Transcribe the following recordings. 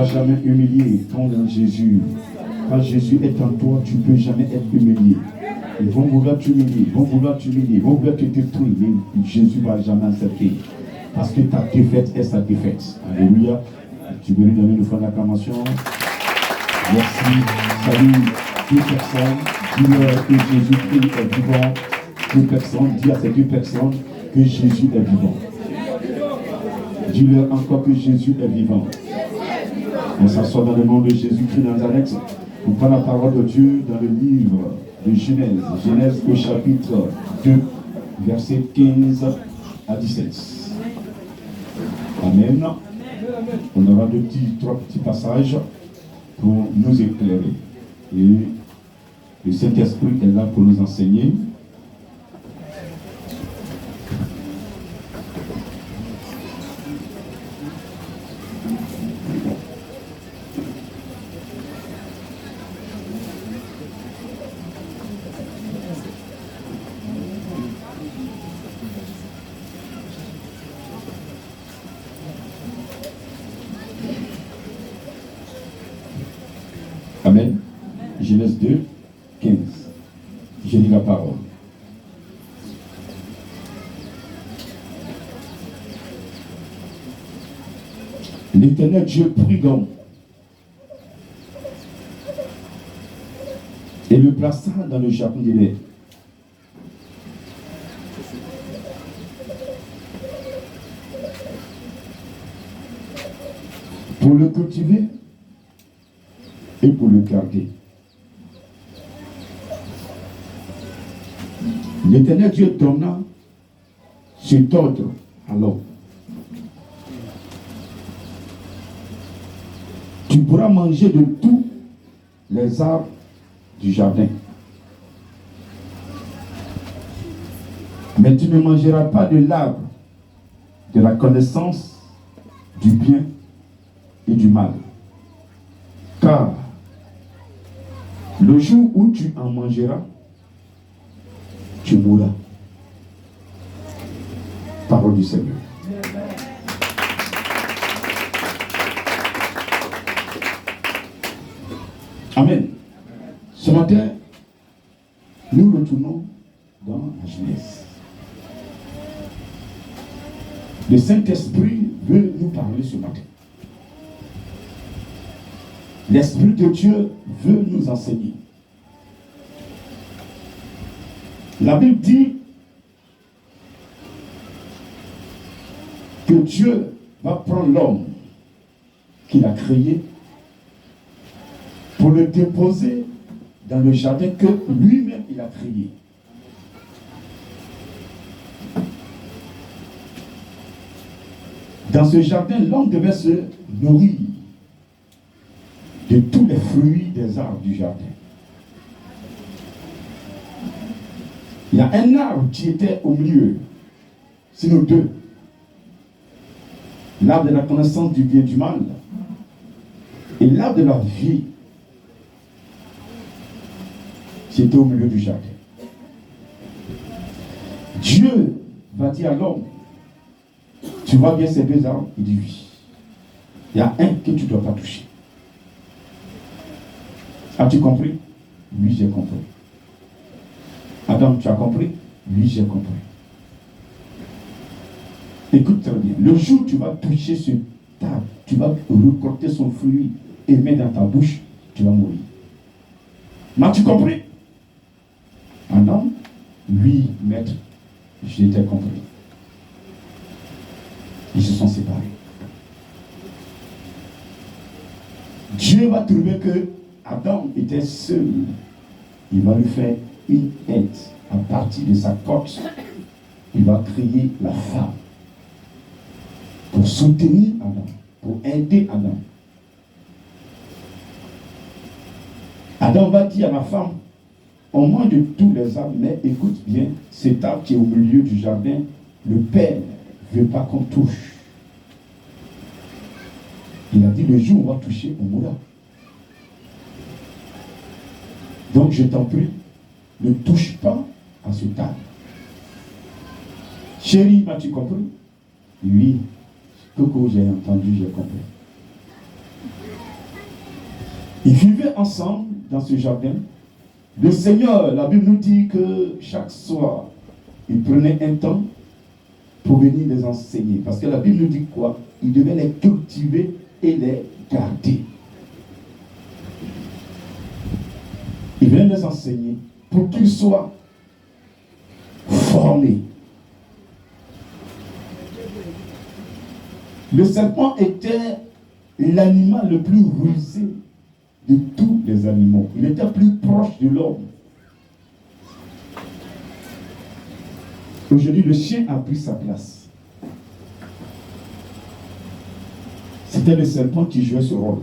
seras jamais humilié quand Jésus. Quand Jésus est en toi, tu ne peux jamais être humilié. Ils vont vouloir t'humilier, vont vouloir te détruire, mais Jésus ne va jamais accepter. Parce que ta défaite est sa défaite. Alléluia. Tu veux lui donner une fois d'acclamation. Merci. Salut. Deux personnes. Dis-leur que Jésus-Christ est vivant. Deux personnes. Dis à ces deux personnes que Jésus est vivant. Dis-leur encore que Jésus est vivant. On s'assoit dans le nom de Jésus-Christ de Nazareth. On prend la parole de Dieu dans le livre de Genèse. Genèse au chapitre 2, versets 15 à 17. Amen. On aura trois petits passages pour nous éclairer. Et le Saint-Esprit est là pour nous enseigner. Amen. Genèse 2, 15. Je lis la parole. L'Éternel Dieu prit donc et le plaça dans le jardin d'Éden. Pour le cultiver et pour le garder. L'Éternel Dieu donna cet ordre à l'homme. Tu pourras manger de tous les arbres du jardin. Mais tu ne mangeras pas de l'arbre de la connaissance du bien et du mal. Car le jour où tu en mangeras, tu mourras. Parole du Seigneur. Amen. Ce matin, nous retournons dans la Genèse. Le Saint-Esprit veut nous parler ce matin. L'Esprit de Dieu veut nous enseigner. La Bible dit que Dieu va prendre l'homme qu'il a créé pour le déposer dans le jardin que lui-même il a créé. Dans ce jardin, l'homme devait se nourrir de tous les fruits des arbres du jardin. Il y a un arbre qui était au milieu, sinon deux. L'arbre de la connaissance du bien et du mal et l'arbre de la vie. C'était au milieu du jardin. Dieu va dire à l'homme, tu vois bien ces deux arbres? Il dit oui. Il y a un que tu ne dois pas toucher. As-tu compris? Oui, j'ai compris. Adam, tu as compris? Oui, j'ai compris. Écoute très bien. Le jour où tu vas toucher ce arbre, tu vas récolter son fruit et mettre dans ta bouche, tu vas mourir. M'as-tu compris? Adam, oui, maître, j'ai été compris. Ils se sont séparés. Dieu va trouver que Adam était seul. Il va lui faire une aide à partir de sa côte. Il va créer la femme pour soutenir Adam, pour aider Adam. Adam va dire à la femme, on mange de tous les arbres, mais écoute bien, cet arbre qui est au milieu du jardin, le Père ne veut pas qu'on touche. Il a dit, le jour où on va toucher, on mourra. Donc je t'en prie, ne touche pas à ce arbre. Chérie, m'as-tu compris? Oui. Coco, j'ai entendu, j'ai compris. Ils vivaient ensemble dans ce jardin. Le Seigneur, la Bible nous dit que chaque soir, il prenait un temps pour venir les enseigner. Parce que la Bible nous dit quoi? Il devait les cultiver et les garder. Il venait les enseigner pour qu'ils soient formés. Le serpent était l'animal le plus rusé de tous les animaux. Il était plus proche de l'homme. Aujourd'hui, le chien a pris sa place. C'était le serpent qui jouait ce rôle.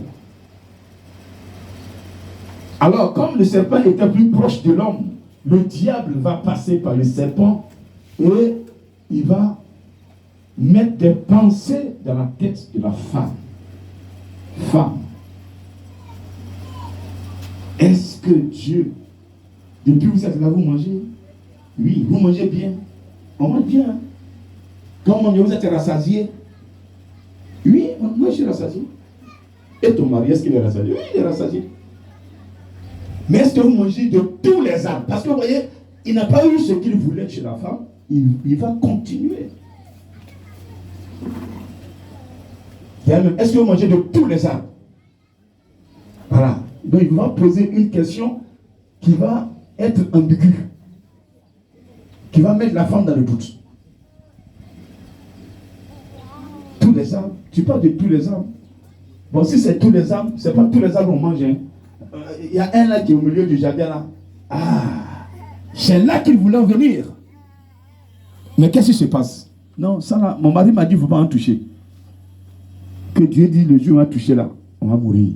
Alors, comme le serpent était plus proche de l'homme, le diable va passer par le serpent et il va mettre des pensées dans la tête de la femme. Femme, est-ce que Dieu, depuis que vous êtes là, vous mangez? Oui, vous mangez bien. On mange bien. Hein? Quand vous mangez, vous êtes rassasié. Oui, moi je suis rassasié. Et ton mari, est-ce qu'il est rassasié? Oui, il est rassasié. Mais est-ce que vous mangez de tous les arbres? Parce que vous voyez, il n'a pas eu ce qu'il voulait chez la femme. Il va continuer. Est-ce que vous mangez de tous les arbres? Voilà. Donc il va poser une question qui va être ambiguë, qui va mettre la femme dans le doute. Tous les arbres, tu parles de tous les arbres. Bon, si c'est tous les arbres, c'est pas tous les arbres qu'on mange. Hein. Il y a un là qui est au milieu du jardin là. Ah, c'est là qu'il voulait venir. Mais qu'est-ce qui se passe? Non, ça là, mon mari m'a dit, il ne faut pas en toucher. Que Dieu dit, le jour où on va toucher là, on va mourir.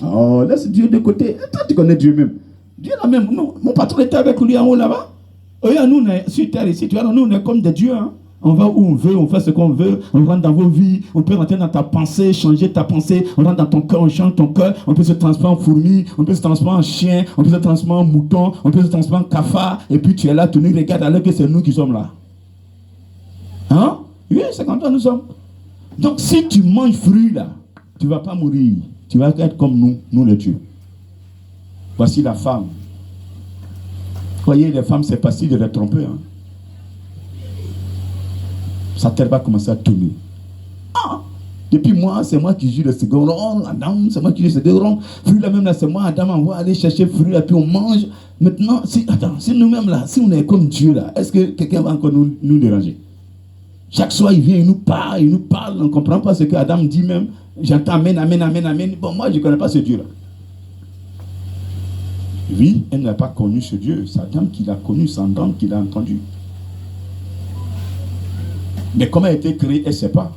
Oh, laisse Dieu de côté. Toi, tu connais Dieu même. Dieu là même. Non, mon patron était avec lui en haut là-bas. Regarde, nous, on est sur terre ici. Tu vois, nous, on est comme des dieux. Hein. On va où on veut, on fait ce qu'on veut. On rentre dans vos vies. On peut rentrer dans ta pensée, changer ta pensée. On rentre dans ton cœur, on change ton cœur. On peut se transformer en fourmi. On peut se transformer en chien. On peut se transformer en mouton. On peut se transformer en cafard. Et puis tu es là, tu nous regardes alors que c'est nous qui sommes là. Hein? Oui, c'est comme ça nous sommes. Donc, si tu manges fruit là, tu ne vas pas mourir. Tu vas être comme nous, nous les dieux. Voici la femme. Vous voyez, les femmes, c'est facile de les tromper. Hein? Sa terre va commencer à tourner. Ah! Depuis moi, c'est moi qui joue le second rôle. Adam, c'est moi qui joue le second rôle. Fruit là même là, c'est moi, Adam, on va aller chercher fruit là, puis on mange. Maintenant, si nous-mêmes là, si on est comme Dieu là, est-ce que quelqu'un va encore nous déranger? Chaque soir, il vient, il nous parle, on ne comprend pas ce que Adam dit même. J'entends amen, amen, amen, amen. Bon, moi, je ne connais pas ce Dieu-là. Oui, elle n'a pas connu ce Dieu. C'est Adam qui l'a connu, c'est Adam qui l'a entendu. Mais comment elle a été créée, elle ne sait pas.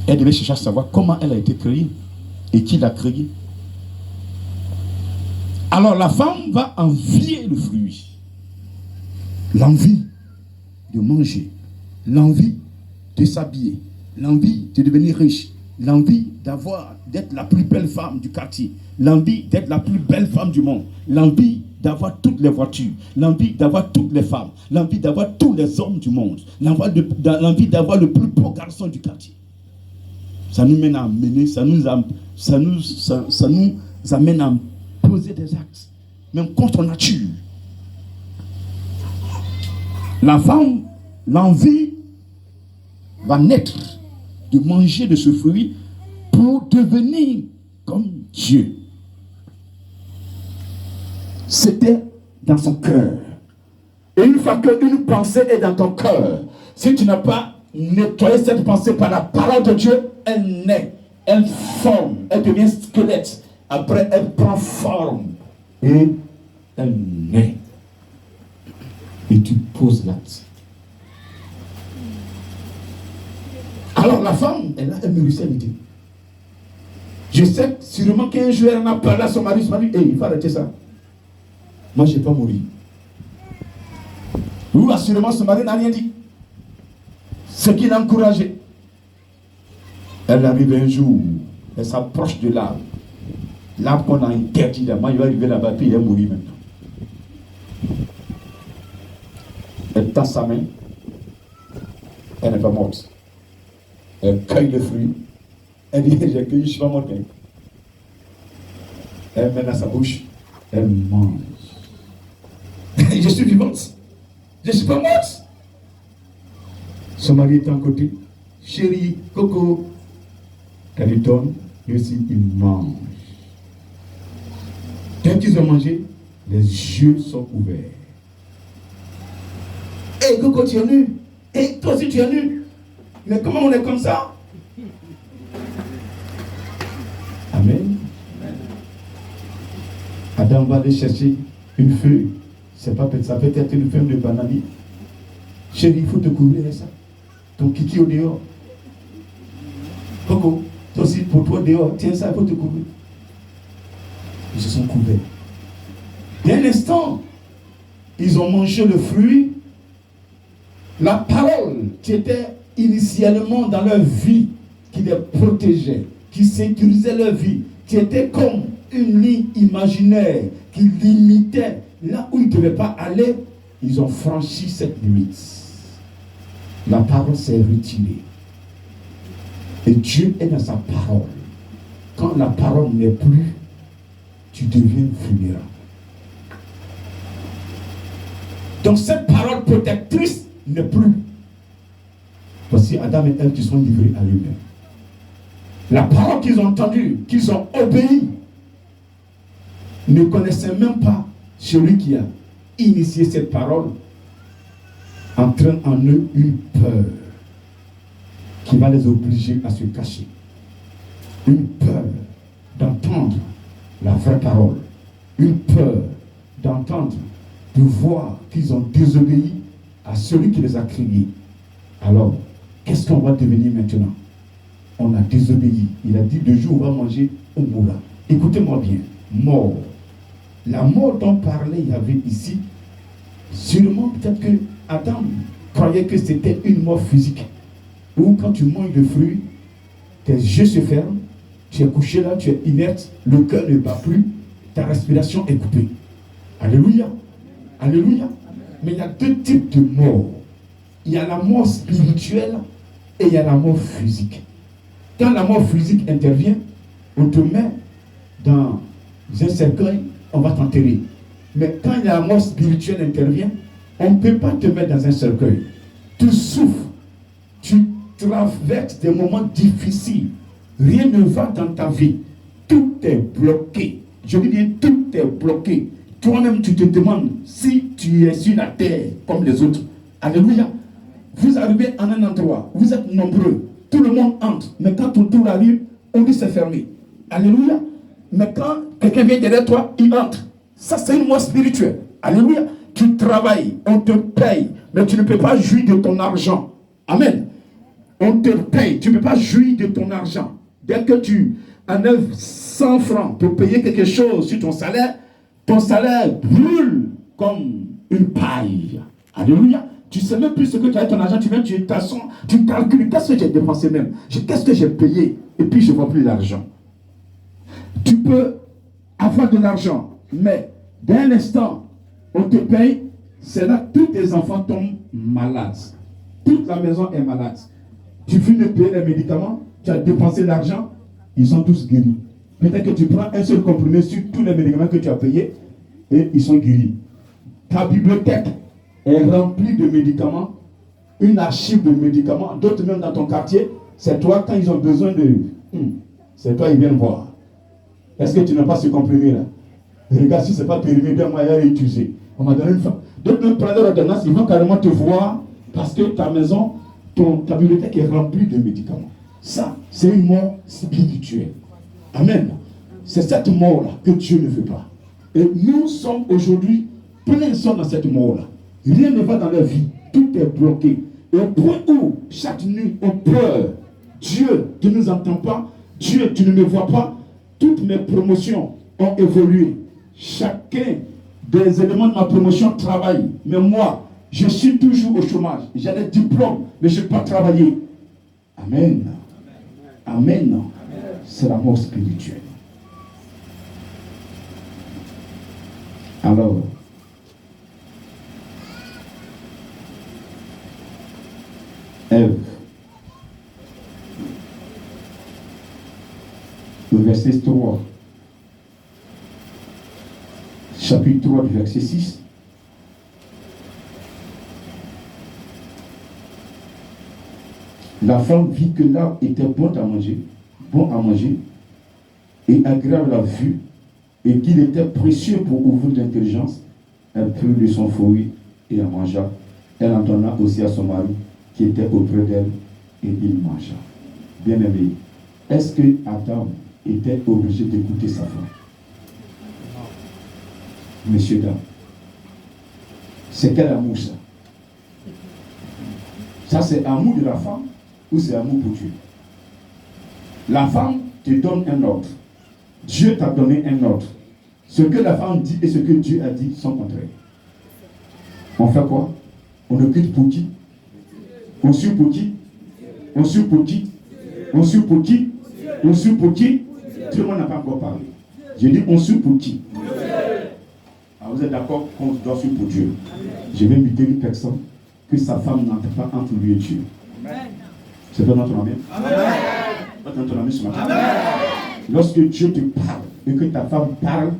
Elle devait chercher à savoir comment elle a été créée et qui l'a créée. Alors, la femme va envier le fruit. L'envie de manger, l'envie de s'habiller, l'envie de devenir riche, l'envie d'être la plus belle femme du quartier, l'envie d'être la plus belle femme du monde, l'envie d'avoir toutes les voitures, l'envie d'avoir toutes les femmes, l'envie d'avoir tous les hommes du monde, l'envie d'avoir le plus beau garçon du quartier. Ça nous mène à mener, ça nous amène à poser des actes, même contre nature. La femme, l'envie va naître de manger de ce fruit pour devenir comme Dieu. C'était dans son cœur. Et une fois qu'une pensée est dans ton cœur, si tu n'as pas nettoyé cette pensée par la parole de Dieu, elle naît, elle forme, elle devient squelette. Après, elle prend forme et elle naît. Et tu poses l'acte. Alors la femme, elle mûrissait l'idée. Je sais sûrement qu'un jour elle en a parlé à son mari. Son mari, il faut arrêter ça. Moi, je ne vais pas mourir. Ou assurément, son mari n'a rien dit. Ce qui l'a encouragé. Elle arrive un jour, elle s'approche de l'arbre. L'arbre qu'on a interdit là. Moi, il va arriver là-bas, puis il va mourir maintenant. Elle tend sa main, elle n'est pas morte. Elle cueille le fruit. Elle dit, j'ai cueilli, je ne suis pas morte. Elle met dans sa bouche, elle mange. Je suis vivante. Je ne suis pas morte. Son mari est à côté. Chérie, coco. Elle lui donne, lui aussi, il mange. Dès qu'ils ont mangé, les yeux sont ouverts. Hé, coco, tu es nu. Hé, toi aussi, tu es nu. Mais comment on est comme ça? Amen. Adam va aller chercher une feuille. C'est pas ça peut être une feuille de bananier. Chérie, il faut te couvrir ça. Ton kiki au dehors. Coco, toi aussi pour toi dehors. Tiens ça, il faut te couvrir. Ils se sont couverts. D'un instant, ils ont mangé le fruit. La parole qui était initialement dans leur vie, qui les protégeait, qui sécurisait leur vie, qui était comme une ligne imaginaire, qui limitait là où ils ne devaient pas aller, ils ont franchi cette limite. La parole s'est retirée. Et Dieu est dans sa parole. Quand la parole n'est plus, tu deviens vulnérable. Donc cette parole protectrice n'est plus. Voici Adam et Ève qui sont livrés à eux-mêmes. La parole qu'ils ont entendue, qu'ils ont obéi, ne connaissaient même pas celui qui a initié cette parole, entraîne en eux une peur qui va les obliger à se cacher. Une peur d'entendre la vraie parole. Une peur d'entendre, de voir qu'ils ont désobéi à celui qui les a créés. Alors, qu'est-ce qu'on va devenir maintenant? On a désobéi. Il a dit 2 jours on va manger, on mourra. Écoutez-moi bien. Mort. La mort dont parlait Yahvé ici, sûrement peut-être que Adam croyait que c'était une mort physique. Ou quand tu manges le fruit, tes yeux se ferment, tu es couché là, tu es inerte, le cœur ne bat plus, ta respiration est coupée. Alléluia. Alléluia. Mais il y a 2 types de mort. Il y a la mort spirituelle et il y a la mort physique. Quand la mort physique intervient, on te met dans un cercueil, on va t'enterrer. Mais quand la mort spirituelle intervient, on ne peut pas te mettre dans un cercueil. Tu souffres, tu traverses des moments difficiles. Rien ne va dans ta vie. Tout est bloqué. Je dis bien, tout est bloqué. Toi-même, tu te demandes si tu es sur la terre comme les autres. Alléluia. Vous arrivez en un endroit, vous êtes nombreux, tout le monde entre, mais quand ton tour arrive, on dit c'est fermé. Alléluia. Mais quand quelqu'un vient derrière toi, il entre. Ça, c'est une mort spirituelle. Alléluia. Tu travailles, on te paye, mais tu ne peux pas jouir de ton argent. Amen. On te paye, tu ne peux pas jouir de ton argent. Dès que tu enlèves 100 francs pour payer quelque chose sur ton salaire brûle comme une paille. Alléluia. Tu ne sais même plus ce que tu as avec ton argent, tu calcules, qu'est-ce que j'ai dépensé même, qu'est-ce que j'ai payé, et puis je ne vois plus l'argent. Tu peux avoir de l'argent, mais d'un instant, on te paye, c'est là que tous tes enfants tombent malades. Toute la maison est malade. Tu finis de payer les médicaments, tu as dépensé l'argent, ils sont tous guéris. Peut-être que tu prends un seul comprimé sur tous les médicaments que tu as payés, et ils sont guéris. Ta bibliothèque est remplie de médicaments, une archive de médicaments, d'autres même dans ton quartier, c'est toi quand ils ont besoin de... c'est toi ils viennent voir. Est-ce que tu n'as pas ce comprimé là? Regarde si ce n'est pas périmé, bien moi à utiliser. On m'a donné une femme. D'autres même prennent leur ordonnance, ils vont carrément te voir parce que ta maison, ta bibliothèque est remplie de médicaments. Ça, c'est une mort spirituelle. Amen. C'est cette mort-là que Dieu ne veut pas. Et nous sommes aujourd'hui, pleins sont dans cette mort-là. Rien ne va dans leur vie. Tout est bloqué. Et au point où, chaque nuit, on pleure. Dieu, tu ne nous entends pas. Dieu, tu ne me vois pas. Toutes mes promotions ont évolué. Chacun des éléments de ma promotion travaille. Mais moi, je suis toujours au chômage. J'ai des diplômes, mais je n'ai pas travaillé. Amen. Amen. C'est la mort spirituelle. Alors, Ève, le verset 3. chapitre 3 du verset 6. La femme vit que l'arbre était bon à manger et agréable à la vue, et qu'il était précieux pour ouvrir l'intelligence. Elle prit de son fruit et en mangea. Elle en donna aussi à son mari qui était auprès d'elle, et il mangea. Bien-aimé, est-ce que Adam était obligé d'écouter sa femme? Messieurs, dames, c'est quel amour ça? Ça, c'est amour de la femme ou c'est amour pour Dieu? La femme te donne un ordre. Dieu t'a donné un ordre. Ce que la femme dit et ce que Dieu a dit sont contraires. On fait quoi? On écoute pour qui? On suit pour qui? On suit pour qui? On suit pour qui? On suit pour qui? Tout le monde n'a pas encore parlé. J'ai dit on suit pour qui? Alors vous êtes d'accord qu'on doit suivre pour Dieu? Je vais inviter une personne que sa femme n'entre pas entre lui et Dieu. C'est pas notre amen? Pas notre amen ce matin. Lorsque Dieu te parle et que ta femme parle,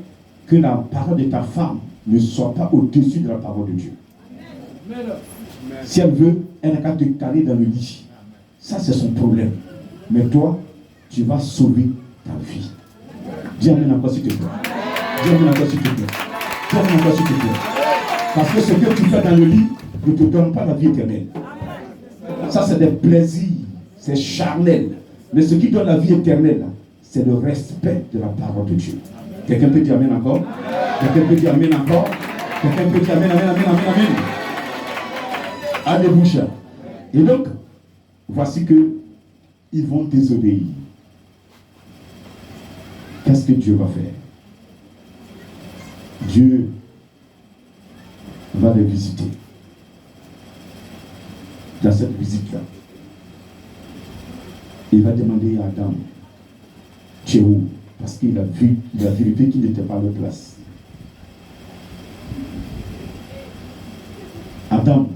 que la parole de ta femme ne soit pas au-dessus de la parole de Dieu. Si elle veut, elle n'a qu'à te caler dans le lit. Ça, c'est son problème. Mais toi, tu vas sauver ta vie. Dis amen encore s'il te plaît. Dis amen encore s'il te plaît. Dis amen encore s'il te plaît. Parce que ce que tu fais dans le lit ne te donne pas la vie éternelle. Ça, c'est des plaisirs. C'est charnel. Mais ce qui donne la vie éternelle, c'est le respect de la parole de Dieu. Quelqu'un peut dire amen encore? Quelqu'un peut dire amen encore? Quelqu'un peut dire amen, amen, amen, amen, amen. Alléluia. Et donc, voici que ils vont désobéir. Qu'est-ce que Dieu va faire? Dieu va les visiter. Dans cette visite-là, il va demander à Adam, tu es où? Parce qu'il a vérifié qu'il n'était pas à leur place. Adam,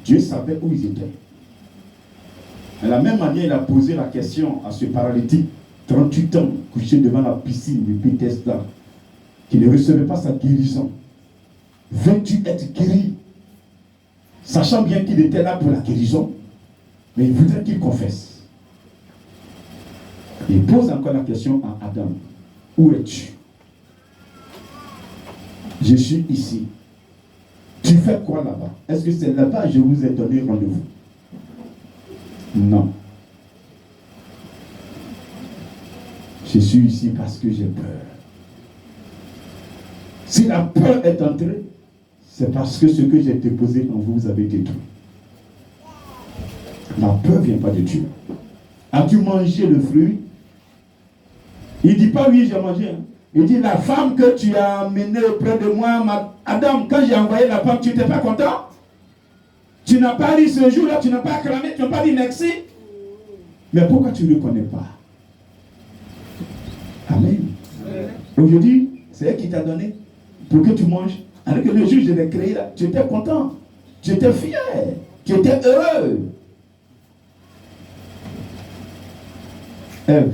Dieu savait où ils étaient. De la même manière, il a posé la question à ce paralytique, 38 ans, couché devant la piscine de Bethesda, qui ne recevait pas sa guérison. Veux-tu être guéri? Sachant bien qu'il était là pour la guérison, mais il voudrait qu'il confesse. Il pose encore la question à Adam. Où es-tu? Je suis ici. Tu fais quoi là-bas? Est-ce que c'est là-bas que je vous ai donné rendez-vous? Non. Je suis ici parce que j'ai peur. Si la peur est entrée, c'est parce que ce que j'ai déposé en vous, vous avez détruit. La peur ne vient pas de Dieu. As-tu mangé le fruit? Il ne dit pas oui, j'ai mangé. Il dit la femme que tu as amenée auprès de moi, Adam, quand j'ai envoyé la femme, tu n'étais pas content? Tu n'as pas dit ce jour-là, tu n'as pas acclamé, tu n'as pas dit merci. Mais pourquoi tu ne le connais pas? Amen. Aujourd'hui, c'est elle qui t'a donné pour que tu manges. Alors que le jour où je l'ai créé là, tu étais content, tu étais fier, tu étais heureux. Ève,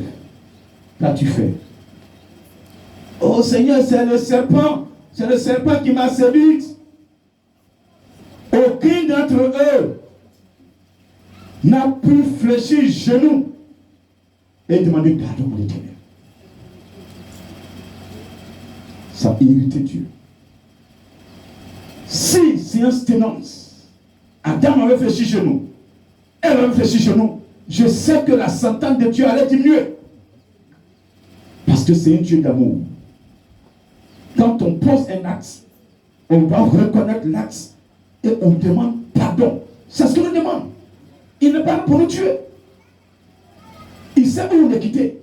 qu'as-tu fait? Oh Seigneur, c'est le serpent qui m'a séduite. Aucun d'entre eux n'a pu fléchir genou et demander pardon à l'Éternel. Ça a irrité Dieu. Si séance tenance, Adam avait fléchi genou, elle avait fléchi genou, je sais que la sentence de Dieu allait diminuer. Parce que c'est un Dieu d'amour. Quand on pose un acte, on va reconnaître l'acte et on demande pardon. C'est ce qu'on demande. Il n'est pas là pour nous tuer. Il sait où on est quitté.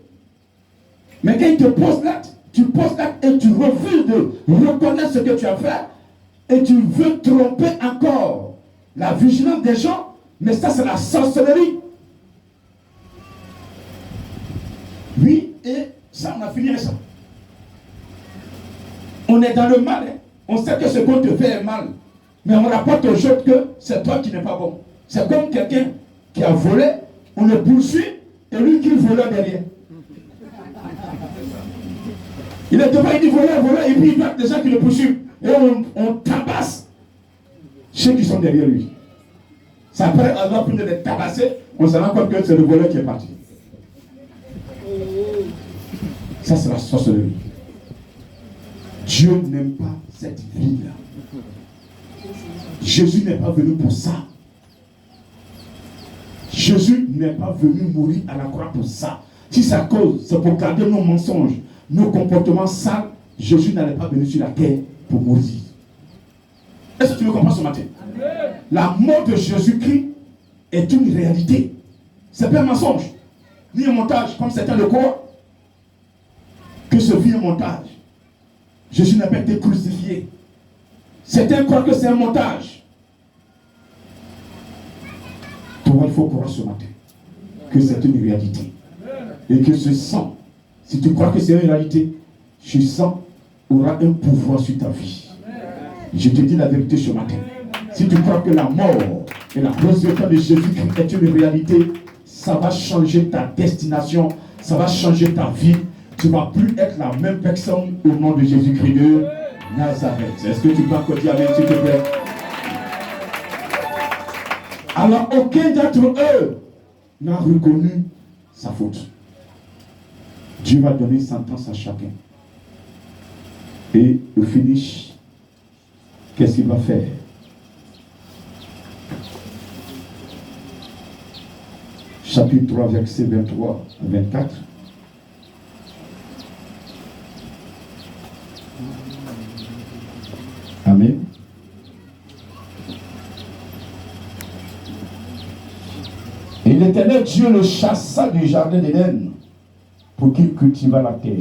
Mais quand il te pose l'acte, tu poses l'acte et tu refuses de reconnaître ce que tu as fait et tu veux tromper encore la vigilance des gens, mais ça c'est la sorcellerie. Oui, et ça on a fini avec ça. On est dans le mal, hein. On sait que ce qu'on te fait est mal, mais on rapporte aux autres que c'est toi qui n'es pas bon. C'est comme quelqu'un qui a volé, on le poursuit et lui qui vole derrière. Il est devant, il dit voleur, voleur, et puis il y a des gens qui le poursuivent. Et on tabasse ceux qui sont derrière lui. C'est après avoir pu les tabasser, on se rend compte que c'est le voleur qui est parti. Ça, c'est la sorcellerie. Dieu n'aime pas cette vie-là. Jésus n'est pas venu pour ça. Jésus n'est pas venu mourir à la croix pour ça. Si ça cause, c'est pour garder nos mensonges, nos comportements sales, Jésus n'allait pas venir sur la terre pour mourir. Est-ce que tu me comprends ce matin? La mort de Jésus-Christ est une réalité. Ce n'est pas un mensonge, ni un montage, comme certains le croient. Que ce vie un montage. Jésus n'a pas été crucifié. Certains croient que c'est un montage. Toi, il faut croire ce matin que c'est une réalité. Et que ce sang, si tu crois que c'est une réalité, ce sang aura un pouvoir sur ta vie. Je te dis la vérité ce matin. Si tu crois que la mort et la résurrection de Jésus-Christ est une réalité, ça va changer ta destination, ça va changer ta vie. Tu ne vas plus être la même personne au nom de Jésus-Christ de Nazareth. Est-ce que tu peux encore dire amen, s'il te plaît? Alors, aucun d'entre eux n'a reconnu sa faute. Dieu va donner sentence à chacun. Et au finish, qu'est-ce qu'il va faire? Chapitre 3, versets 23 à 24. Amen. Et l'Éternel Dieu le chassa du jardin d'Éden pour qu'il cultivât la terre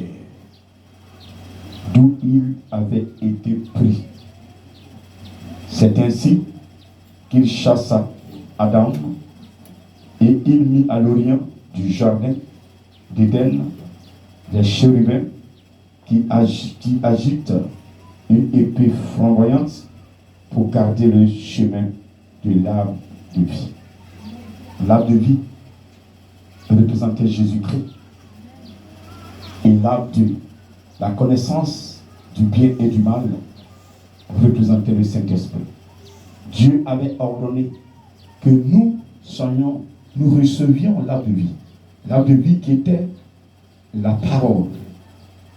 d'où il avait été pris. C'est ainsi qu'il chassa Adam et il mit à l'orient du jardin d'Éden des chérubins qui agitent une épée flamboyante pour garder le chemin de l'arbre de vie. L'arbre de vie représentait Jésus-Christ. Et l'arbre de la connaissance du bien et du mal représentait le Saint-Esprit. Dieu avait ordonné que nous recevions l'arbre de vie. L'arbre de vie qui était la parole.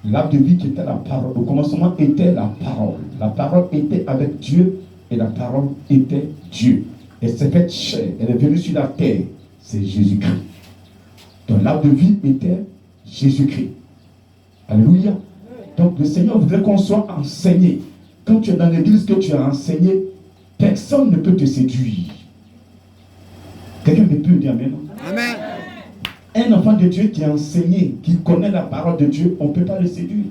L'arbre de vie qui était la parole. Au commencement était la parole. La parole était avec Dieu et la parole était Dieu. Elle s'est faite chair. Elle est venue sur la terre. C'est Jésus-Christ. Donc l'arbre de vie était Jésus-Christ. Alléluia. Donc le Seigneur voudrait qu'on soit enseigné. Quand tu es dans l'église que tu as enseigné, personne ne peut te séduire. Quelqu'un ne peut dire amen. Amen. Un enfant de Dieu qui est enseigné, qui connaît la parole de Dieu, on ne peut pas le séduire.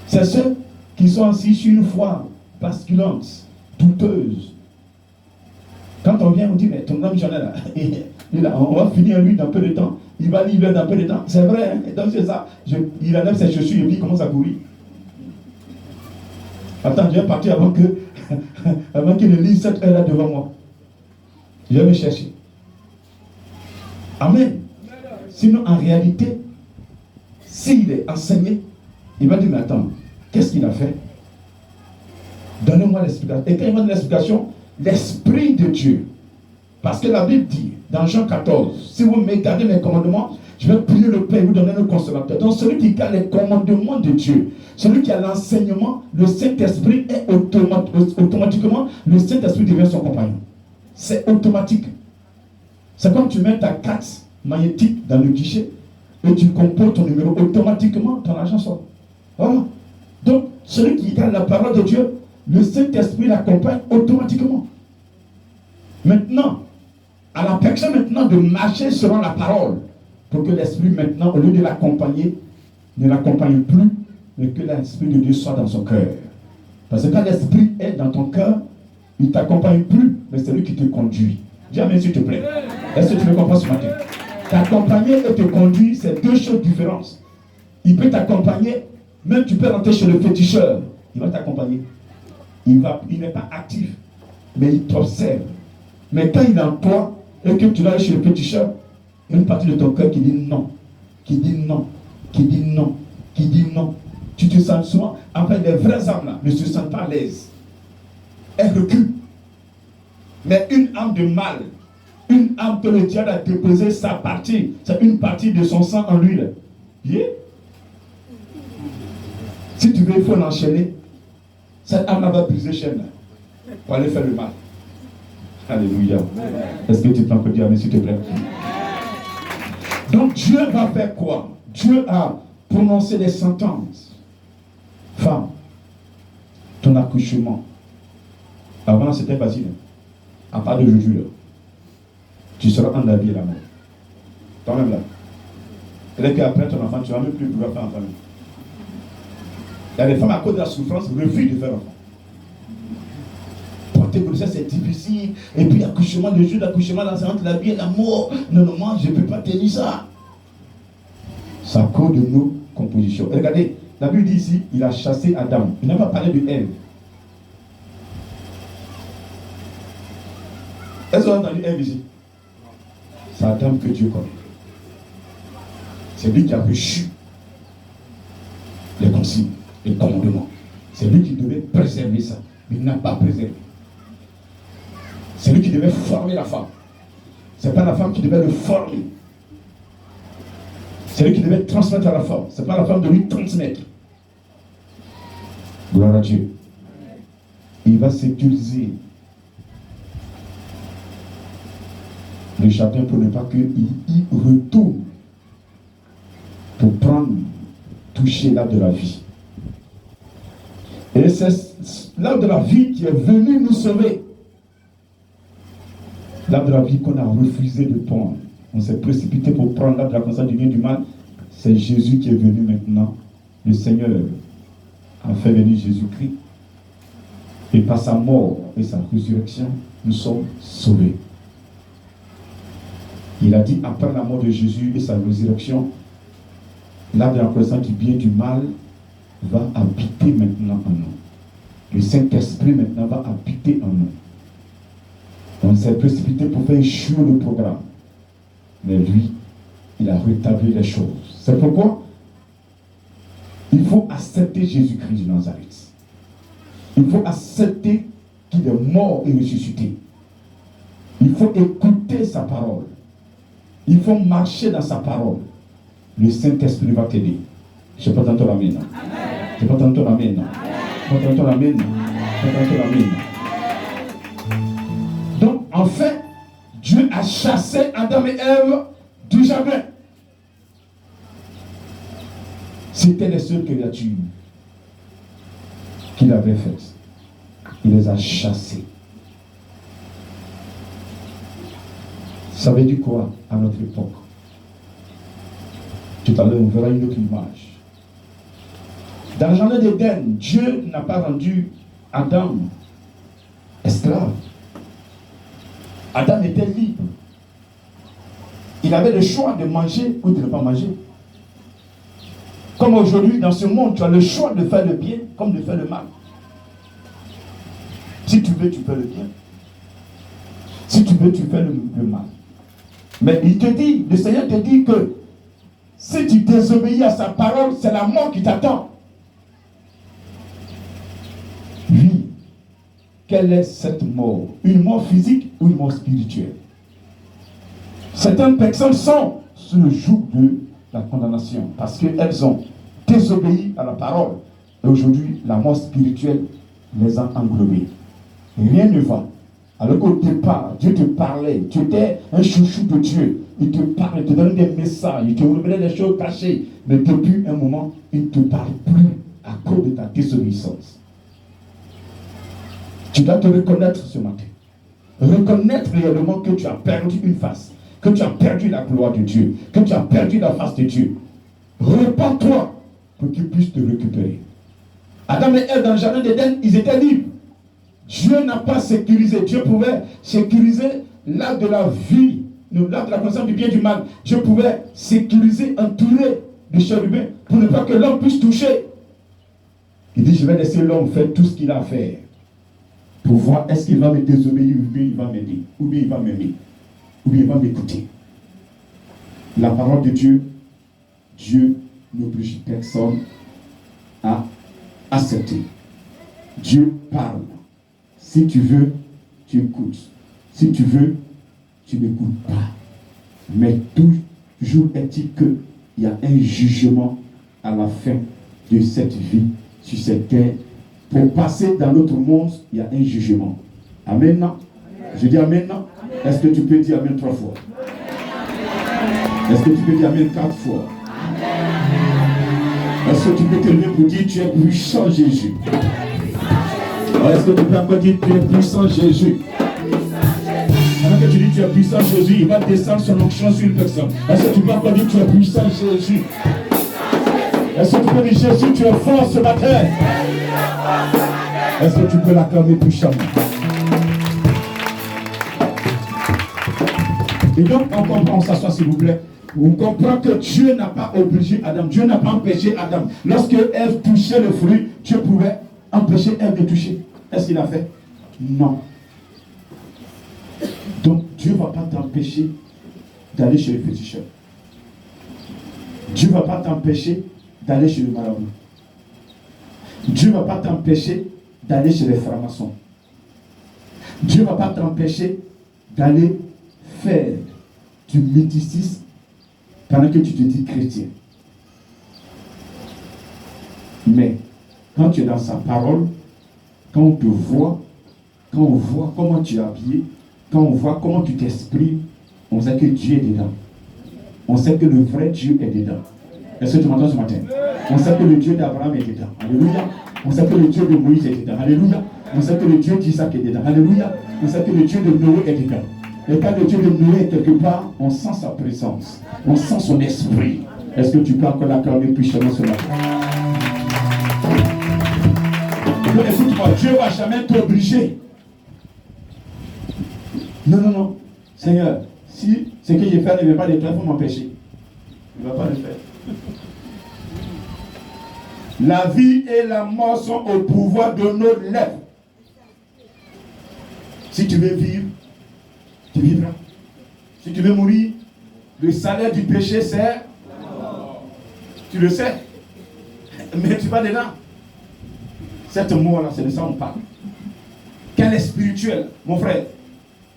C'est ceux qui sont assis sur une foi basculante, douteuse. Quand on vient, on dit, mais ton homme j'en ai là, on va finir lui dans peu de temps. Il va livrer dans peu de temps. C'est vrai, hein? Donc c'est ça. Il enlève ses chaussures et puis il commence à courir. Attends, je vais partir avant qu'il ne lise cette heure-là devant moi. Je vais me chercher. Amen. Sinon, en réalité, s'il est enseigné, il va dire, mais attends, qu'est-ce qu'il a fait? Donnez-moi l'explication. Et quand il va donner l'explication, l'Esprit de Dieu. Parce que la Bible dit, dans Jean 14, si vous me gardez mes commandements, je vais prier le Père et vous donner le consolateur. Donc celui qui garde les commandements de Dieu, celui qui a l'enseignement, le Saint-Esprit est automatiquement, le Saint-Esprit devient son compagnon. C'est automatique. C'est comme tu mets ta carte magnétique dans le guichet et tu composes ton numéro, automatiquement ton argent sort. Voilà. Donc celui qui garde la parole de Dieu, le Saint-Esprit l'accompagne automatiquement. Maintenant, à la personne maintenant de marcher selon la parole, pour que l'Esprit maintenant, au lieu de l'accompagner, ne l'accompagne plus, mais que l'Esprit de Dieu soit dans son cœur. Parce que quand l'Esprit est dans ton cœur, il ne t'accompagne plus, mais c'est lui qui te conduit. Dis amen s'il te plaît. Est-ce que tu me comprends ce matin? T'accompagner et te conduire, c'est deux choses différentes. Il peut t'accompagner, même tu peux rentrer chez le féticheur, il va t'accompagner. Il n'est pas actif, mais il t'observe. Mais quand il est en toi et que tu vas chez le féticheur, une partie de ton cœur qui dit non, qui dit non, qui dit non, qui dit non. Tu te sens souvent, après les vraies âmes là, ne se sentent pas à l'aise. Elles reculent. Mais une âme de mal, une âme que le diable a déposé sa partie, c'est une partie de son sang en lui. Là. Yeah. Si tu veux, il faut l'enchaîner. Cette âme va briser chaîne là, pour aller faire le mal. Alléluia. Est-ce que tu peux encore dire amen, s'il te plaît? Donc Dieu va faire quoi? Dieu a prononcé des sentences. Femme, ton accouchement. Avant, c'était facile. À part d'aujourd'hui, là. Tu seras en la vie et la mort. Toi-même là. Et puis après ton enfant, tu ne vas même plus pouvoir faire enfant. Il y a des femmes à cause de la souffrance refusent de faire enfant. Porter grossesse c'est difficile. Et puis accouchement, le jour d'accouchement, là, c'est entre la vie et la mort. Non, non, moi, je ne peux pas tenir ça. C'est à cause de nos compositions. Et regardez, la Bible dit ici, il a chassé Adam. Il n'a pas parlé de Ève. Est-ce qu'on a entendu Ève ici? C'est Adam que Dieu connaît. C'est lui qui a reçu les consignes, les commandements. C'est lui qui devait préserver ça. Mais il n'a pas préservé. C'est lui qui devait former la femme. Ce n'est pas la femme qui devait le former. C'est lui qui devait transmettre à la femme. Ce n'est pas la femme de lui transmettre. Gloire à Dieu. Il va sécuriser le châtain pour ne pas qu'il y retourne pour prendre, toucher l'arbre de la vie. Et c'est l'arbre de la vie qui est venu nous sauver. L'arbre de la vie qu'on a refusé de prendre. On s'est précipité pour prendre l'arbre de la connaissance du bien et du mal. C'est Jésus qui est venu maintenant. Le Seigneur a fait venir Jésus-Christ. Et par sa mort et sa résurrection, nous sommes sauvés. Il a dit, après la mort de Jésus et sa résurrection, l'arbre de la connaissance du bien et du mal va habiter maintenant en nous. Le Saint-Esprit maintenant va habiter en nous. On s'est précipité pour faire échouer le programme. Mais lui, il a rétabli les choses. C'est pourquoi il faut accepter Jésus-Christ de Nazareth. Il faut accepter qu'il est mort et ressuscité. Il faut écouter sa parole. Il faut marcher dans sa parole. Le Saint-Esprit va t'aider. Je peux t'entendre amen. Je peux t'entendre amen. Je peux t'entendre amen. Je peux t'entendre amen. Donc, en fait, Dieu a chassé Adam et Ève du jardin. C'était les seules créatures qu'il avait faites. Il les a chassées. Ça veut dire quoi à notre époque? Tout à l'heure, on verra une autre image. Dans le jardin d'Éden, Dieu n'a pas rendu Adam esclave. Adam était libre. Il avait le choix de manger ou de ne pas manger. Comme aujourd'hui, dans ce monde, tu as le choix de faire le bien comme de faire le mal. Si tu veux, tu fais le bien. Si tu veux, tu fais le mal. Mais il te dit, le Seigneur te dit que si tu désobéis à sa parole, c'est la mort qui t'attend. Oui. Quelle est cette mort? Une mort physique ou une mort spirituelle? Certaines personnes sont sous le joug de la condamnation parce qu'elles ont désobéi à la parole. Et aujourd'hui, la mort spirituelle les a englobées. Rien ne va. Alors qu'au départ, Dieu te parlait, tu étais un chouchou de Dieu. Il te parlait, il te donnait des messages, il te révélait des choses cachées. Mais depuis un moment, il ne te parle plus à cause de ta désobéissance. Tu dois te reconnaître ce matin. Reconnaître réellement que tu as perdu une face, que tu as perdu la gloire de Dieu, que tu as perdu la face de Dieu. Repends-toi pour qu'il puisse te récupérer. Adam et Ève dans le jardin d'Éden, ils étaient libres. Dieu n'a pas sécurisé. Dieu pouvait sécuriser l'arbre de la vie, l'arbre de la connaissance du bien et du mal. Dieu pouvait sécuriser, entourer de chérubins pour ne pas que l'homme puisse toucher. Il dit, je vais laisser l'homme faire tout ce qu'il a à faire pour voir est-ce qu'il va me désobéir ou bien il va m'aider, ou bien il va m'aimer, ou bien il va m'écouter. La parole de Dieu, Dieu n'oblige personne à accepter. Dieu parle. Si tu veux, tu écoutes. Si tu veux, tu n'écoutes pas. Mais toujours est-il qu'il y a un jugement à la fin de cette vie sur cette terre. Pour passer dans l'autre monde, il y a un jugement. Amen. Je dis Amen. Est-ce que tu peux dire Amen 3 fois? Est-ce que tu peux dire Amen 4 fois? Est-ce que tu peux te lever pour dire tu es puissant Jésus? Est-ce que tu peux encore dire tu es puissant Jésus? Pendant que tu dis tu es puissant Jésus, il va descendre son onction sur une personne. Est-ce que tu peux encore dire tu es puissant Jésus? Est-ce que tu peux dire Jésus tu es fort ce matin? Est-ce que tu peux l'acclamer puissamment? Et donc on comprend, on s'assoit s'il vous plaît. On comprend que Dieu n'a pas obligé Adam, Dieu n'a pas empêché Adam. Lorsque Ève touchait le fruit, Dieu pouvait empêcher Ève de toucher. Est-ce qu'il a fait? Non. Donc Dieu ne va pas t'empêcher d'aller chez le féticheur. Dieu ne va pas t'empêcher d'aller chez le marabout. Dieu ne va pas t'empêcher d'aller chez les francs-maçons. Dieu ne va pas t'empêcher d'aller faire du mysticisme pendant que tu te dis chrétien. Mais quand tu es dans sa parole, quand on te voit, quand on voit comment tu es habillé, quand on voit comment tu t'exprimes, on sait que Dieu est dedans. On sait que le vrai Dieu est dedans. Est-ce que tu m'entends ce matin? On sait que le Dieu d'Abraham est dedans. Alléluia. On sait que le Dieu de Moïse est dedans. Alléluia. On sait que le Dieu d'Isaac est dedans. Alléluia. On sait que le Dieu de Noé est dedans. Et quand le Dieu de Noé est quelque part, on sent sa présence. On sent son esprit. Est-ce que tu peux encore l'acclamer puissamment ce matin? Écoute-moi, Dieu ne va jamais t'obliger. Non, non, non. Seigneur, si ce que j'ai fait ne veut pas le faire, il faut m'empêcher. Il ne va pas le faire. La vie et la mort sont au pouvoir de nos lèvres. Si tu veux vivre, tu vivras. Si tu veux mourir, le salaire du péché, c'est la mort. Tu le sais. Mais tu vas dedans. Cette mort-là, c'est de ça qu'on parle. Qu'elle est spirituelle, mon frère.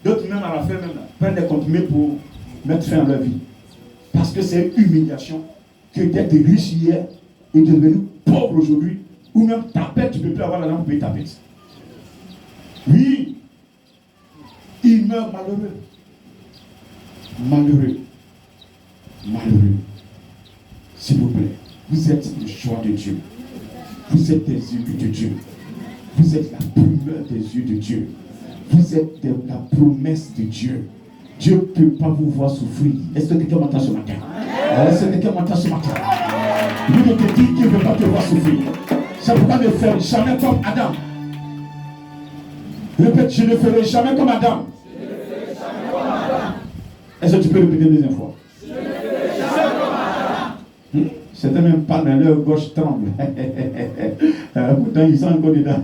D'autres même à la fin, même, prennent des comprimés pour mettre fin à leur vie. Parce que c'est une humiliation que d'être riche hier et de devenir pauvre aujourd'hui, ou même tapette, tu ne peux plus avoir la langue pour payer ta pète. Oui, il meurt malheureux. Malheureux. Malheureux. S'il vous plaît, vous êtes le choix de Dieu. Vous êtes des yeux de Dieu. Vous êtes la primeur des yeux de Dieu. Vous êtes la promesse de Dieu. Dieu ne peut pas vous voir souffrir. Est-ce que quelqu'un m'entend ce matin? Est-ce que quelqu'un m'entend ce matin? Lui ne te dit qu'il ne veut pas te voir souffrir. C'est pourquoi ne faire jamais comme Adam. Répète, je ne ferai jamais comme Adam. Est-ce que tu peux répéter une deuxième fois? C'était même pas dans leur gauche tremble. Pourtant, ils sont encore dedans.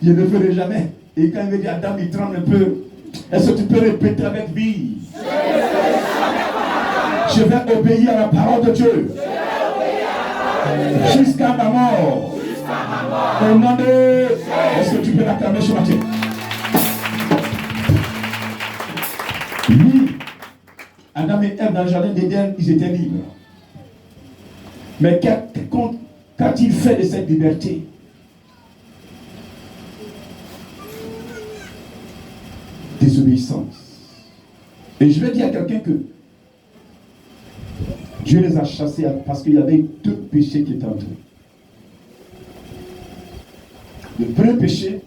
Je ne ferai jamais. Et quand il veut dire Adam, il tremble un peu. Est-ce que tu peux répéter avec vie? Je vais obéir à la parole de Dieu. Jusqu'à ma mort. Au nom de... Est-ce que tu peux l'acclamer ce matin? Oui. Adam et Ève dans le jardin d'Éden, ils étaient libres. Mais qu'a-t-il fait de cette liberté? Désobéissance. Et je vais dire à quelqu'un que Dieu les a chassés parce qu'il y avait deux péchés qui étaient entrés. Le premier péché,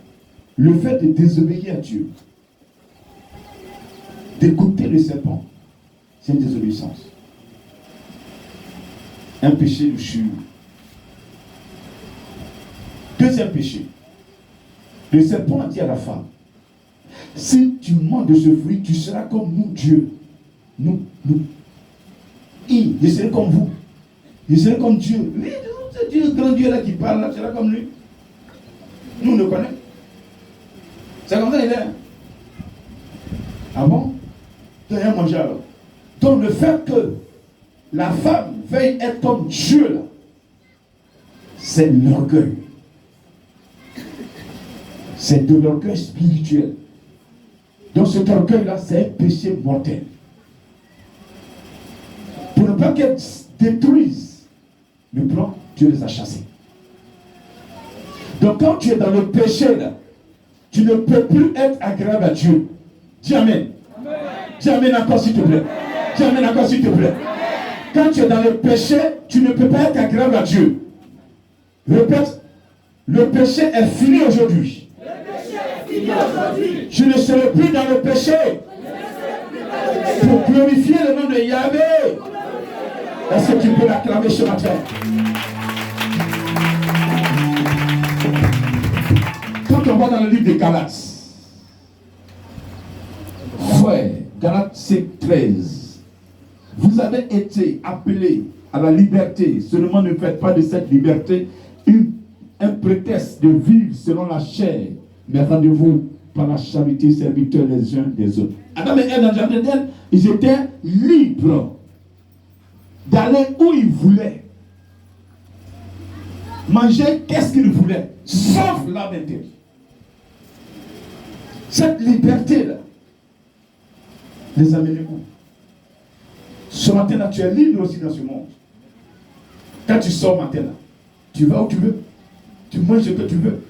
le fait de désobéir à Dieu, d'écouter le serpent, c'est une désobéissance. Un péché de luxure. Deuxième péché, le serpent a dit à la femme, si tu manges de ce fruit, tu seras comme nous, Dieu. Nous. Je serai comme vous. Je serai comme Dieu. Lui, c'est Dieu, grand Dieu là qui parle, là, tu seras comme lui. Nous, on le connaît. C'est comme ça il est. Ah bon? Tu as rien mangé alors. Donc le fait que la femme veuille être comme Dieu, là, c'est l'orgueil. C'est de l'orgueil spirituel. Donc cet orgueil-là, c'est un péché mortel. Pour ne pas qu'elle détruise le plan, Dieu les a chassés. Donc quand tu es dans le péché, là, tu ne peux plus être agréable à Dieu. Dis Amen. Amen. Dis Amen encore s'il te plaît. Dis Amen encore s'il te plaît. Quand tu es dans le péché, tu ne peux pas être agréable à Dieu. Répète, le péché est fini aujourd'hui. Je ne serai plus dans le péché. Pour glorifier le nom de Yahvé. Est-ce que tu peux l'acclamer ce matin? Quand on va dans le livre de Galates, ouais, Galates 5:13, vous avez été appelés à la liberté. Seulement ne faites pas de cette liberté un prétexte de vivre selon la chair, mais rendez-vous par la charité serviteurs les uns des autres. Adam et Ève dans le jardin d'Éden, ils étaient libres d'aller où ils voulaient. Manger, qu'est-ce qu'ils voulaient, sauf l'âme intérieure. Cette liberté-là les amenait où? Ce matin-là, tu es libre aussi dans ce monde. Quand tu sors matin-là, tu vas où tu veux, tu manges ce que tu veux,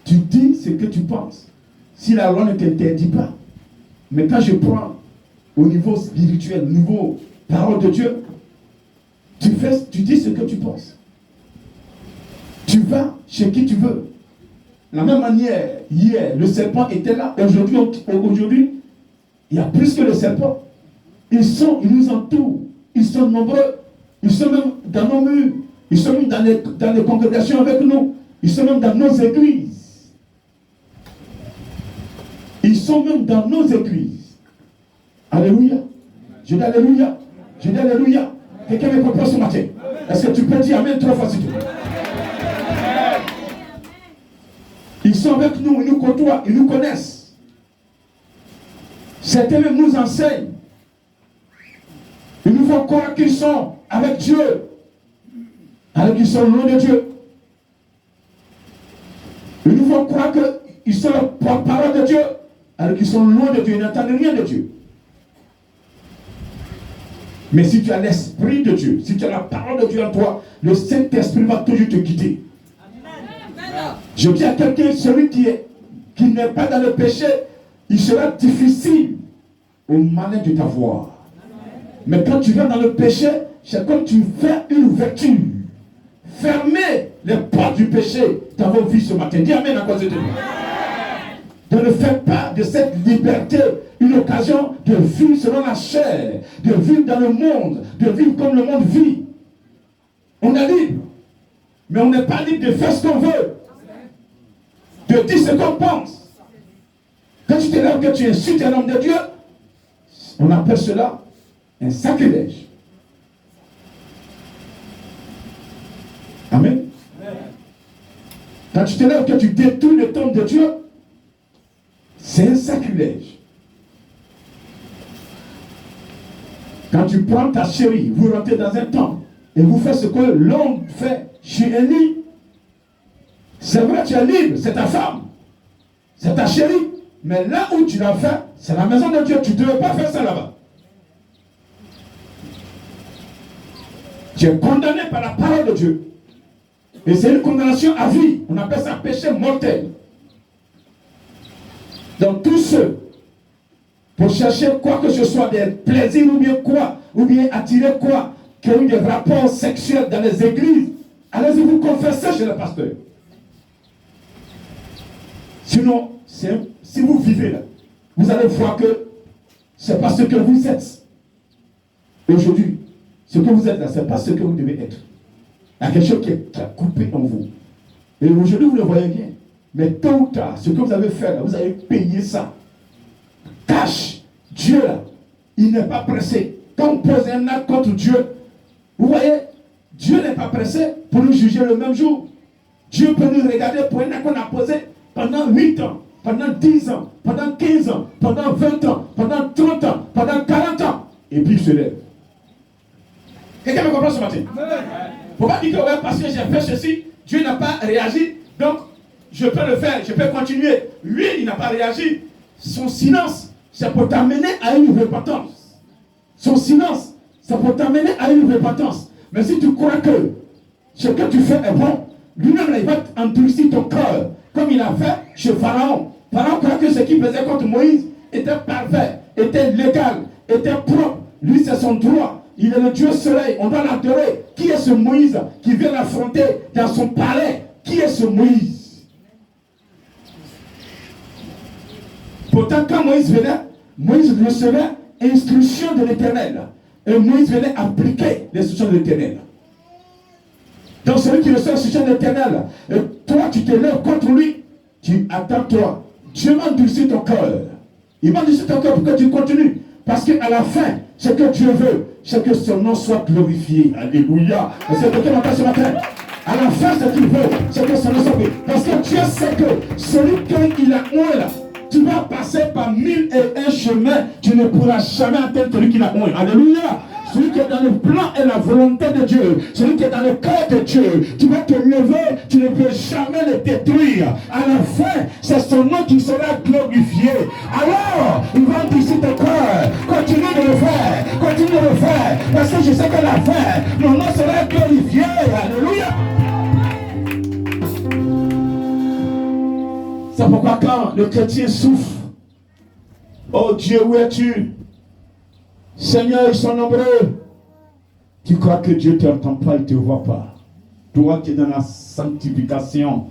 tu dis ce que tu penses. Si la loi ne t'interdit pas, mais quand je prends au niveau spirituel, au niveau parole de Dieu, tu dis ce que tu penses. Tu vas chez qui tu veux. De la même manière, hier, le serpent était là. Aujourd'hui, il y a plus que le serpent. Ils nous entourent. Ils sont nombreux. Ils sont même dans nos murs. Ils sont même dans les congrégations avec nous. Ils sont même dans nos églises. Ils sont même dans nos églises. Alléluia. Je dis Alléluia. Je dis Alléluia. Quelqu'un me propose ce matin. Est-ce que tu peux dire Amen 3 fois s'il te plaît? Ils sont avec nous, ils nous côtoient, ils nous connaissent. Certains même nous enseignent. Ils nous font croire qu'ils sont avec Dieu, alors qu'ils sont loin de Dieu. Ils nous font croire qu'ils sont la parole de Dieu, alors qu'ils sont loin de Dieu, ils n'entendent rien de Dieu. Mais si tu as l'Esprit de Dieu, si tu as la parole de Dieu en toi, le Saint-Esprit va toujours te guider. Je dis à quelqu'un, celui qui n'est pas dans le péché, il sera difficile au malin de t'avoir. Mais quand tu viens dans le péché, c'est comme tu fais une ouverture. Fermez les portes du péché dans vos vies ce matin. Dis Amen à cause de Dieu. Donc ne faites pas de cette liberté une occasion de vivre selon la chair, de vivre dans le monde, de vivre comme le monde vit. On est libre, mais on n'est pas libre de faire ce qu'on veut, de dire ce qu'on pense. Quand tu te lèves que tu insultes un homme de Dieu, on appelle cela un sacrilège. Amen. Quand tu te lèves que tu détruis le temple de Dieu, c'est un sacrilège. Quand tu prends ta chérie, vous rentrez dans un temple et vous faites ce que l'homme fait chez Élie, c'est vrai, tu es libre, c'est ta femme, c'est ta chérie, mais là où tu l'as fait, c'est la maison de Dieu, tu ne devais pas faire ça là-bas. Tu es condamné par la parole de Dieu. Et c'est une condamnation à vie. On appelle ça péché mortel. Donc tous ceux, pour chercher quoi que ce soit, des plaisirs ou bien quoi, ou bien attirer quoi, qui ont eu des rapports sexuels dans les églises, allez-y vous confesser chez le pasteur. Sinon, si vous vivez là, vous allez voir que c'est pas ce que vous êtes. Aujourd'hui, ce que vous êtes là, ce n'est pas ce que vous devez être. Il y a quelque chose qui a coupé en vous. Et aujourd'hui, vous le voyez bien. Mais tôt ou tard, ce que vous avez fait là, vous allez payer ça. Cache. Dieu là, il n'est pas pressé. Quand on pose un acte contre Dieu, vous voyez, Dieu n'est pas pressé pour nous juger le même jour. Dieu peut nous regarder pour un acte qu'on a posé pendant 8 ans, pendant 10 ans, pendant 15 ans, pendant 20 ans, pendant 30 ans, pendant 40 ans. Et puis il se lève. Quelqu'un me comprend ce matin? Il ne faut pas dire que ouais, parce que j'ai fait ceci, Dieu n'a pas réagi, donc je peux le faire, je peux continuer. Lui, il n'a pas réagi. Son silence, c'est pour t'amener à une repentance. Son silence, c'est pour t'amener à une repentance. Mais si tu crois que ce que tu fais est bon, lui-même, il va endurcir ton cœur, comme il a fait chez Pharaon. Pharaon croit que ce qu'il faisait contre Moïse était parfait, était légal, était propre. Lui, c'est son droit. Il est le Dieu soleil, on doit l'adorer. Qui est ce Moïse qui vient l'affronter dans son palais? Qui est ce Moïse? Pourtant, quand Moïse venait, Moïse recevait instruction de l'Éternel. Et Moïse venait appliquer l'instruction de l'Éternel. Donc celui qui reçoit l'instruction de l'Éternel, et toi tu te lèves contre lui, tu attends-toi. Dieu va endurcir ton cœur. Il va endurcir ton cœur pour que tu continues. Parce qu'à la fin, ce que Dieu veut, c'est que son nom soit glorifié. Alléluia. Et c'est quelqu'un m'entend ce matin. À la fin, ce qu'il veut, c'est que son nom soit glorifié. Parce que Dieu sait que celui qu'il a oint là, tu vas passer par 1001 chemins, tu ne pourras jamais atteindre celui qui l'a oint. Alléluia. Celui qui est dans le plan et la volonté de Dieu, celui qui est dans le cœur de Dieu, tu vas te lever, tu ne peux jamais le détruire. À la fin, c'est son nom qui sera glorifié. Alors, il va endurcir ton cœur. Continue de le faire, continue de le faire, parce que je sais qu'à la fin, mon nom sera glorifié. Alléluia. C'est pourquoi quand le chrétien souffre, oh Dieu, où es-tu? Seigneur, ils sont nombreux. Tu crois que Dieu ne t'entend pas, il ne te voit pas. Toi qui es dans la sanctification,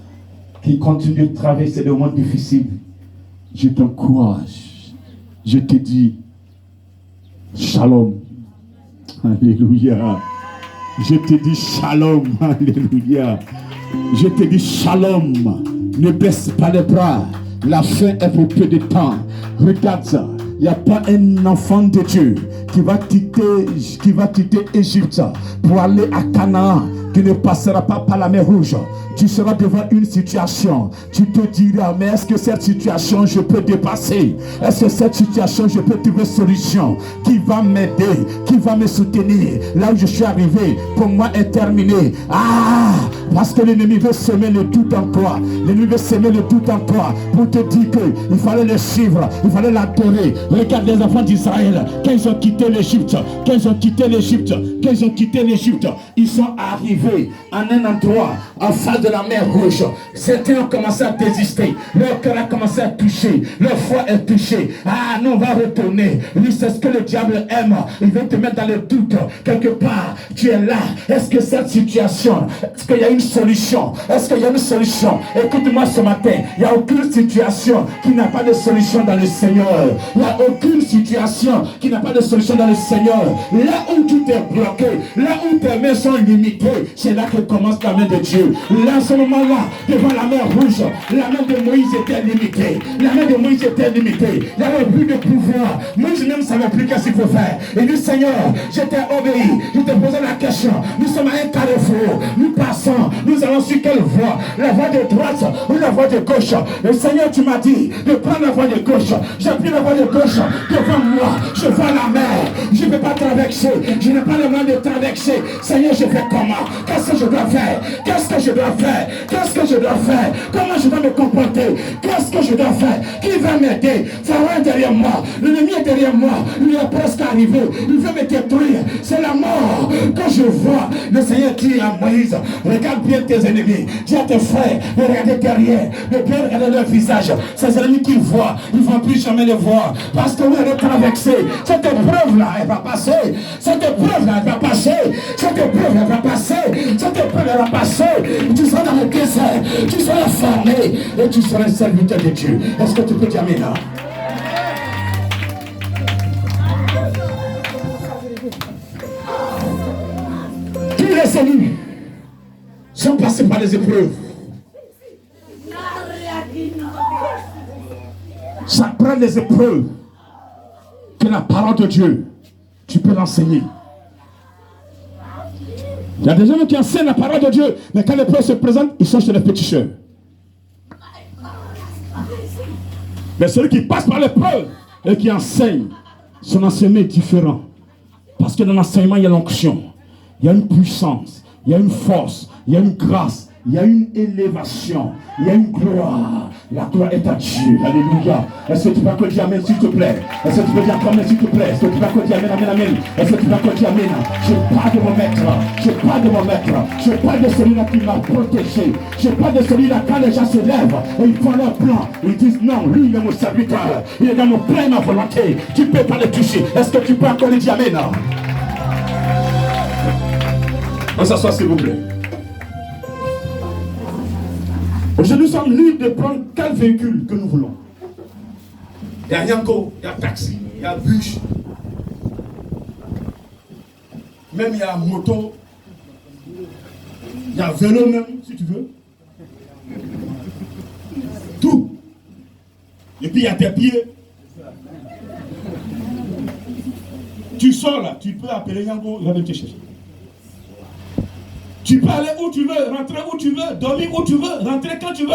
qui continue de traverser des moments difficiles, je t'encourage. Je te dis, shalom. Alléluia. Je te dis shalom. Alléluia. Je te dis shalom. Ne baisse pas les bras. La fin est pour peu de temps. Regarde ça. Il n'y a pas un enfant de Dieu qui va quitter Égypte pour aller à Canaan, qui ne passera pas par la mer Rouge. Tu seras devant une situation. Tu te diras, mais est-ce que cette situation, je peux dépasser? Est-ce que cette situation, je peux trouver une solution? Qui va m'aider? Qui va me soutenir? Là où je suis arrivé, pour moi, est terminé. Ah! Parce que l'ennemi veut semer le tout en toi. L'ennemi veut semer le tout en toi pour te dire qu'il fallait le suivre, il fallait l'adorer. Regarde les enfants d'Israël, quand ils ont quitté l'Égypte, ils sont arrivés en un endroit en face de la mer Rouge. Certains ont commencé à désister, leur cœur a commencé à toucher, leur foi est touchée. Ah, nous on va retourner. Lui, c'est ce que le diable aime. Il veut te mettre dans le doute. Quelque part, tu es là. Est-ce que cette situation, est-ce qu'il y a une solution? Est-ce qu'il y a une solution? Écoute-moi ce matin, il n'y a aucune situation qui n'a pas de solution dans le Seigneur. Il n'y a aucune situation qui n'a pas de solution dans le Seigneur. Là où tout est bloqué, là où tes mains sont limitées, c'est là que commence la main de Dieu. Là, à ce moment-là, devant la mer Rouge, la main de Moïse était limitée. La main de Moïse était limitée. Il n'y avait plus de pouvoir. Moïse même ne savait plus qu'est-ce qu'il faut faire. Il dit, Seigneur, je t'ai obéi. Je te posais la question. Nous sommes à un carrefour. Nous passons. Nous allons sur quelle voie? La voie de droite ou la voie de gauche? Le Seigneur, tu m'as dit de prendre la voie de gauche. J'ai pris la voie de gauche. Devant moi, je vois la mer. Je ne peux pas traverser. Je n'ai pas le moyen de traverser. Seigneur, je fais comment? Qu'est-ce que je dois faire? Qu'est-ce que je dois faire? Qu'est-ce que je dois faire? Comment je dois me comporter? Qu'est-ce que je dois faire? Qui va m'aider? Pharaon est derrière moi. L'ennemi est derrière moi. Il est presque arrivé. Il veut me détruire. C'est la mort. Quand je vois le Seigneur qui est à Moïse, regarde bien tes ennemis. Dis à tes frères de regarder derrière, de bien regarder leur visage. Ces ennemis qu'ils voient, ils ne vont plus jamais les voir. Parce que vous allez traverser. Cette épreuve-là, elle va passer. Cette épreuve-là, elle va passer. Cette épreuve, elle va passer. Cette épreuve, elle va passer. Tu seras dans le désert. Tu seras fermé. Et tu seras un serviteur de Dieu. Est-ce que tu peux dire amen là? Tous les élus sont passés par les épreuves. Ça prend les épreuves que la parole de Dieu, tu peux l'enseigner. Il y a des gens qui enseignent la parole de Dieu, mais quand l'épreuve se présente, ils sont chez les péticheurs. Mais celui qui passe par l'épreuve et qui enseigne, son enseignement est différent. Parce que dans l'enseignement, il y a l'onction. il y a une puissance, il y a une force, il y a une grâce, il y a une élévation, il y a une gloire. La gloire est à Dieu. Alléluia. Est-ce que tu peux dire amen s'il te plaît? Est-ce que tu peux dire amen s'il te plaît? Est-ce que tu peux dire amen, amen, amen? Est-ce que tu peux dire amen? Je parle de mon maître. Je parle de mon maître. Je parle de celui-là qui m'a protégé. Je parle de celui-là quand les gens se lèvent et ils font leur plan. Ils disent non, lui il est mon serviteur. Il est dans mon plein ma volonté. Tu ne peux pas le toucher. Est-ce que tu peux encore lui dire amen? On s'assoit s'il vous plaît. Aujourd'hui, nous sommes libres de prendre quel véhicule que nous voulons. Il y a Yanko, il y a taxi, il y a bus. Même il y a moto. Il y a vélo même, si tu veux. Tout. Et puis il y a tes pieds. Tu sors là, tu peux appeler Yanko, il va venir te chercher. Tu peux aller où tu veux, rentrer où tu veux, dormir où tu veux, rentrer quand tu veux.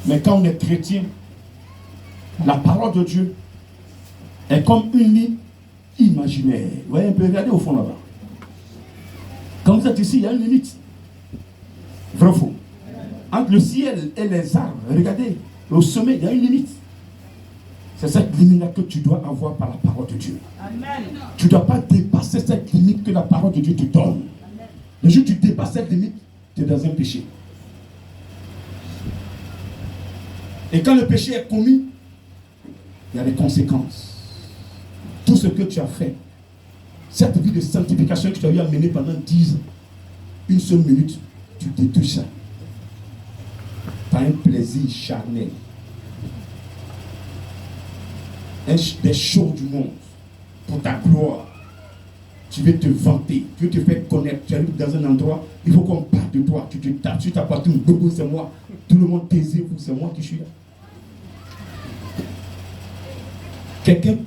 Mais quand on est chrétien, la parole de Dieu est comme une ligne imaginaire. Vous voyez un peu, regardez au fond là-bas. Quand vous êtes ici, il y a une limite. Vrai ou faux? Entre le ciel et les arbres, regardez, au sommet, il y a une limite. C'est cette limite-là que tu dois avoir par la parole de Dieu. Amen. Tu ne dois pas dépasser cette limite que la parole de Dieu te donne. Amen. Le jour où tu dépasses cette limite, tu es dans un péché. Et quand le péché est commis, il y a des conséquences. Tout ce que tu as fait, cette vie de sanctification que tu as eu à mener pendant 10 ans, une seule minute, tu détruis ça. Par un plaisir charnel. Des choses du monde pour ta gloire. Tu veux te vanter, tu veux te faire connaître. Tu arrives dans un endroit, il faut qu'on parle de toi. Tu te tapes sur ta poitrine, c'est moi. Tout le monde taisez vous, c'est moi qui suis là. Quelqu'un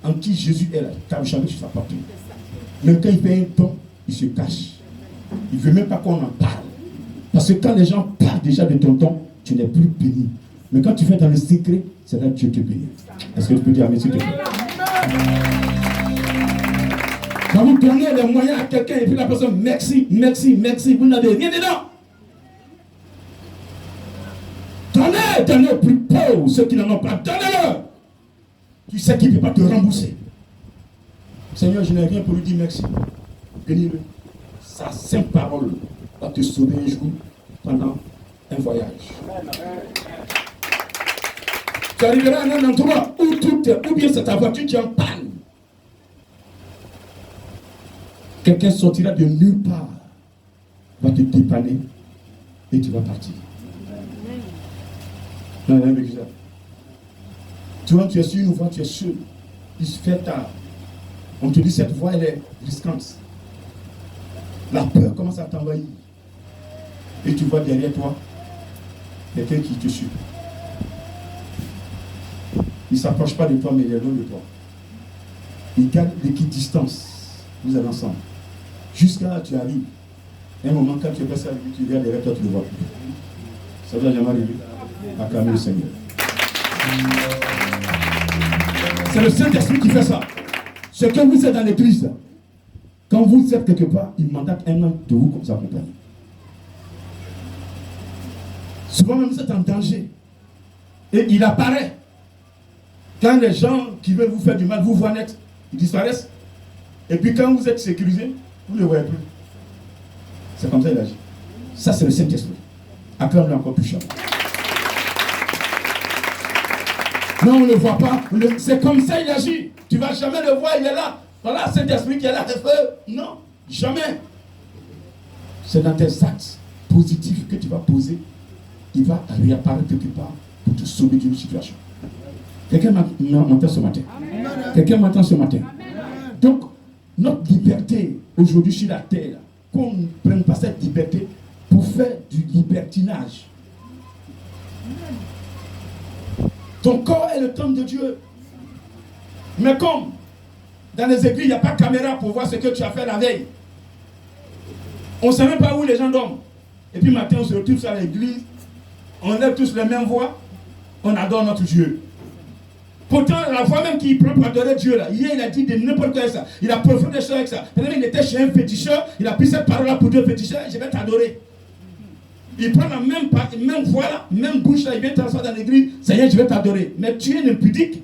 en qui Jésus est là, tu n'as jamais sur sa poitrine. Même quand il fait un don, il se cache. Il ne veut même pas qu'on en parle. Parce que quand les gens parlent déjà de ton don, tu n'es plus béni. Mais quand tu fais dans le secret, c'est là que Dieu te bénit. Est-ce que tu peux dire amen s'il te plaît? Quand vous donnez les moyens à quelqu'un et puis la personne, merci, merci, merci, vous n'avez rien dedans. Donnez plus pauvres, ceux qui n'en ont pas, donnez-leur. Tu sais qu'il ne peut pas te rembourser. Seigneur, je n'ai rien pour lui dire merci. Bénis-le. Sa sainte parole va te sauver un jour pendant un voyage. Tu arriveras à un endroit où ou bien c'est ta voiture qui est en panne. Quelqu'un sortira de nulle part, va te dépanner et tu vas partir. Non, tu vois, tu es sur une voie, tu es seul. Il se fait tard. On te dit cette voie, elle est risquante. La peur commence à t'envahir. Et tu vois derrière toi quelqu'un qui te suit. Il ne s'approche pas de toi, mais il est loin de toi. Il garde l'équidistance. Vous êtes ensemble. Jusqu'à là, tu arrives. Un moment, quand tu es passé avec lui, tu regardes derrière toi, tu ne le vois plus. Ça ne va jamais arriver. Acclamez le Seigneur. C'est le Saint-Esprit qui fait ça. C'est quand vous êtes dans l'église, quand vous êtes quelque part, il mandate un homme de vous accompagner. Souvent même vous êtes en danger. Et il apparaît. Quand les gens qui veulent vous faire du mal vous voient net, ils disparaissent. Et puis quand vous êtes sécurisé, vous ne le voyez plus. C'est comme ça qu'il agit. Ça c'est le Saint-Esprit. Acclame-le encore plus cher. Non, on ne le voit pas. C'est comme ça qu'il agit. Tu ne vas jamais le voir, il est là. Voilà, Saint-Esprit qui est là. Non, jamais. C'est dans tes actes positifs que tu vas poser. Il va réapparaître quelque part pour te sauver d'une situation. Quelqu'un m'entend ce matin. Quelqu'un m'entend ce matin. Donc, notre liberté aujourd'hui sur la terre, qu'on ne prenne pas cette liberté pour faire du libertinage. Ton corps est le temple de Dieu. Mais comme dans les églises, il n'y a pas de caméra pour voir ce que tu as fait la veille. On ne sait même pas où les gens dorment. Et puis matin, on se retrouve à l'église, on lève tous les mêmes voix, on adore notre Dieu. Pourtant, la voix même qu'il prend pour adorer Dieu, là, hier, il a dit de n'importe quoi avec ça. Il a proféré des choses avec ça. Peut-être qu'il était chez un féticheur, il a pris cette parole-là pour dire au féticheur, je vais t'adorer. Il prend la même voix, là, même bouche, là, il vient t'asseoir dans l'église, Seigneur, je vais t'adorer. Mais tu es impudique.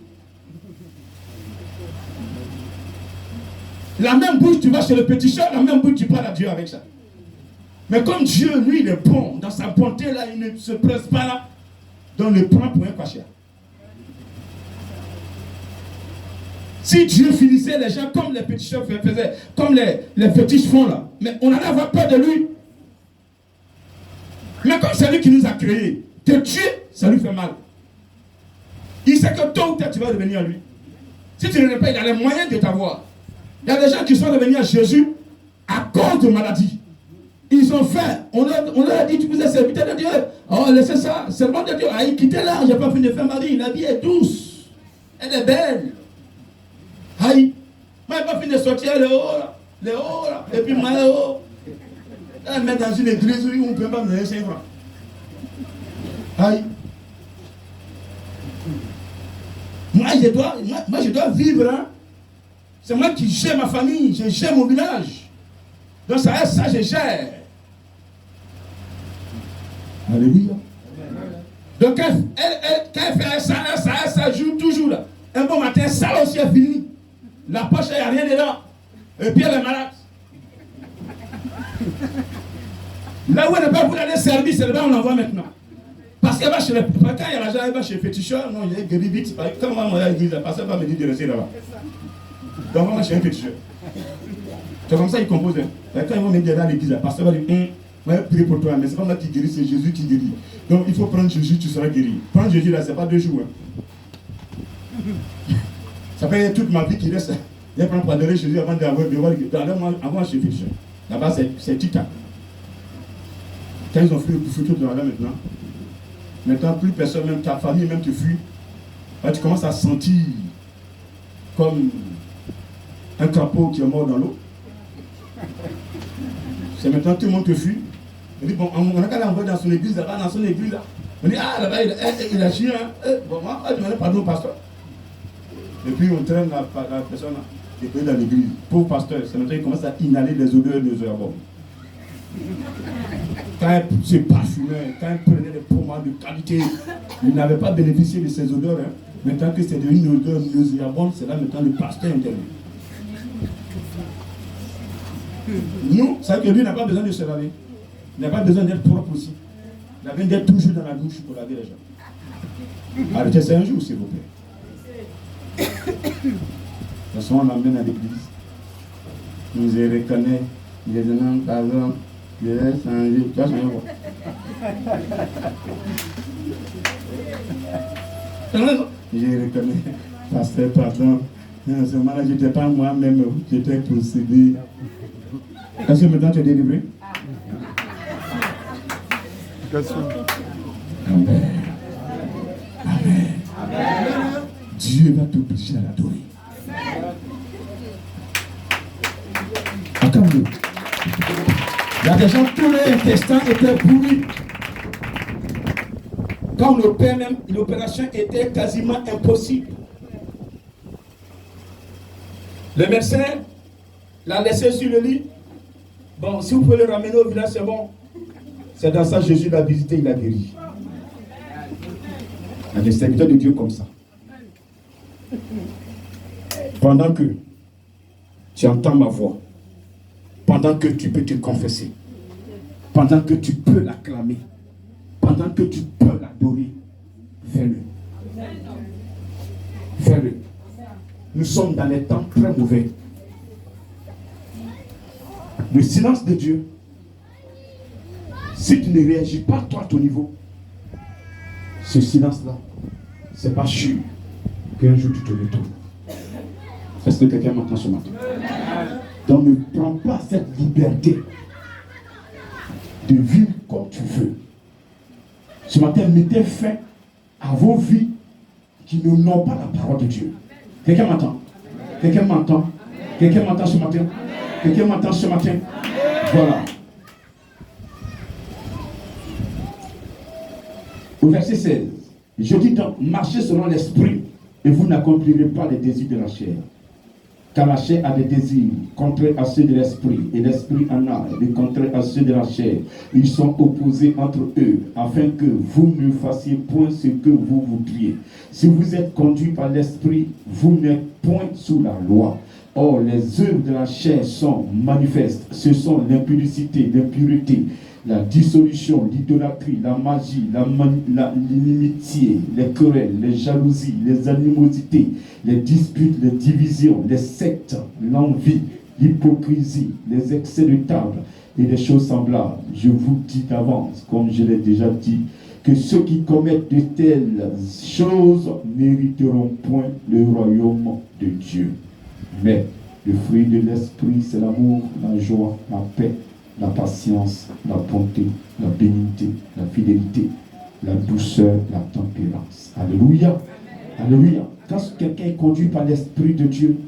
La même bouche, tu vas chez le féticheur, la même bouche, tu parles à Dieu avec ça. Mais comme Dieu, lui, il est bon, dans sa bonté, là, il ne se presse pas là, donc il le prend pour un quachia. Si Dieu finissait les gens comme les féticheurs faisaient, comme les fétiches font là, mais on allait avoir peur de lui. Mais comme c'est lui qui nous a créés, te tuer, ça lui fait mal. Il sait que tôt ou tard tu vas revenir à lui. Si tu ne l'aimes pas, il a les moyens de t'avoir. Il y a des gens qui sont revenus à Jésus à cause de maladies. Ils ont fait, on leur a dit, tu vous es serviteur de Dieu. Oh, laissez ça, servant de Dieu. Ah, il quittait là, j'ai pas fini de faire Marie. La vie est douce. Elle est belle. Aïe, moi, je n'ai pas fini de sortir les hauts là, et puis moi, les hauts. Elle met dans une église où on ne peut pas me donner 5 francs. Aïe. Moi, je dois vivre, hein. C'est moi qui gère ma famille, je gère mon village. Donc, ça, je gère. Alléluia. Donc, quand elle fait ça joue toujours là. Un bon matin, ça aussi est fini. La poche, il n'y a rien dedans. Et puis elle est malade. Là où elle ne peut pas vous aller servir, c'est là où on envoie maintenant. Parce qu'elle va chez quand il y a l'argent, elle va chez le féticheur. Non, il y a guéri vite. Quand on va à l'église, parce qu'elle va me dire de rester là-bas. Donc on va chez un féticheur. C'est comme ça qu'ils composent. Quand ils vont me dire à l'église, parce qu'elle va dire, je vais prier pour toi, mais c'est pas moi qui guéris, c'est Jésus qui guérit. Donc il faut prendre Jésus, tu seras guéri. Prendre Jésus là, c'est pas 2 jours. Ça fait toute ma vie qui reste. Je prends pour adorer Jésus avant d'avoir avant chez féticheur. Là-bas, c'est Tita. Quand ils ont fait le futur de là maintenant, plus personne, même ta famille, même te fuit. Là, tu commences à sentir comme un crapaud qui est mort dans l'eau. C'est maintenant tout le monde te fuit. On dit, bon, on a qu'à l'envoyer dans son église, là-bas, dans son église, là. On dit, ah, là-bas, il a chié, hein. Bon, moi, je demande pardon au pasteur. Et puis, on traîne la personne, là, et puis dans l'église. Pauvre pasteur, c'est maintenant qu'il commence à inhaler les odeurs de Zéabon. Quand il se parfumait, quand il prenait des pommades de qualité, il n'avait pas bénéficié de ces odeurs. Hein. Maintenant que c'est une odeur nauséabonde, c'est là maintenant le pasteur intervient. Nous, c'est que lui n'a pas besoin de se laver. Il n'a pas besoin d'être propre aussi. Il a besoin d'être toujours dans la douche pour laver les gens. Arrêtez ça un jour, s'il vous plaît. De toute façon, on l'emmène à l'église. Nous y reconnaît. Les gens, par exemple, je vais changer. Tu vas changer quoi? Je reconnais. Pasteur, pardon. À ce moment-là, je n'étais pas moi-même. J'étais possédé. Est-ce que maintenant tu es délivré? Amen. Amen. Amen. Dieu va t'obliger à l'adorer. Attends-nous. Il y a des gens, tous les intestins étaient pourris. Comme le père même, l'opération était quasiment impossible. Le médecin l'a laissé sur le lit. Bon, si vous pouvez le ramener au village, c'est bon. C'est dans ça que Jésus l'a visité, il l'a guéri. Il y a des serviteurs de Dieu comme ça. Pendant que tu entends ma voix, pendant que tu peux te confesser, pendant que tu peux l'acclamer, pendant que tu peux l'adorer, fais-le. Fais-le. Nous sommes dans les temps très mauvais. Le silence de Dieu, si tu ne réagis pas toi à ton niveau, ce silence-là, c'est pas sûr qu'un jour tu te retrouves. Est-ce que quelqu'un m'entend ce matin? Donc ne prends pas cette liberté de vivre comme tu veux. Ce matin, mettez fin à vos vies qui n'ont pas la parole de Dieu. Quelqu'un m'entend? Quelqu'un m'entend? Quelqu'un m'entend ce matin? Quelqu'un m'entend ce matin? Voilà. Au verset 16, je dis donc, marchez selon l'esprit et vous n'accomplirez pas les désirs de la chair. Car la chair a des désirs contraires à ceux de l'esprit, et l'esprit en a des contraires à ceux de la chair. Ils sont opposés entre eux, afin que vous ne fassiez point ce que vous voudriez. Si vous êtes conduit par l'esprit, vous n'êtes point sous la loi. Or, les œuvres de la chair sont manifestes. Ce sont l'impudicité, l'impureté, la dissolution, l'idolâtrie, la magie, l'inimitié, les querelles, les jalousies, les animosités, les disputes, les divisions, les sectes, l'envie, l'hypocrisie, les excès de table et des choses semblables. Je vous dis d'avance, comme je l'ai déjà dit, que ceux qui commettent de telles choses n'hériteront point le royaume de Dieu. Mais le fruit de l'esprit, c'est l'amour, la joie, la paix, la patience, la bonté, la bénignité, la fidélité, la douceur, la tempérance. Alléluia. Alléluia. Quand quelqu'un est conduit par l'Esprit de Dieu,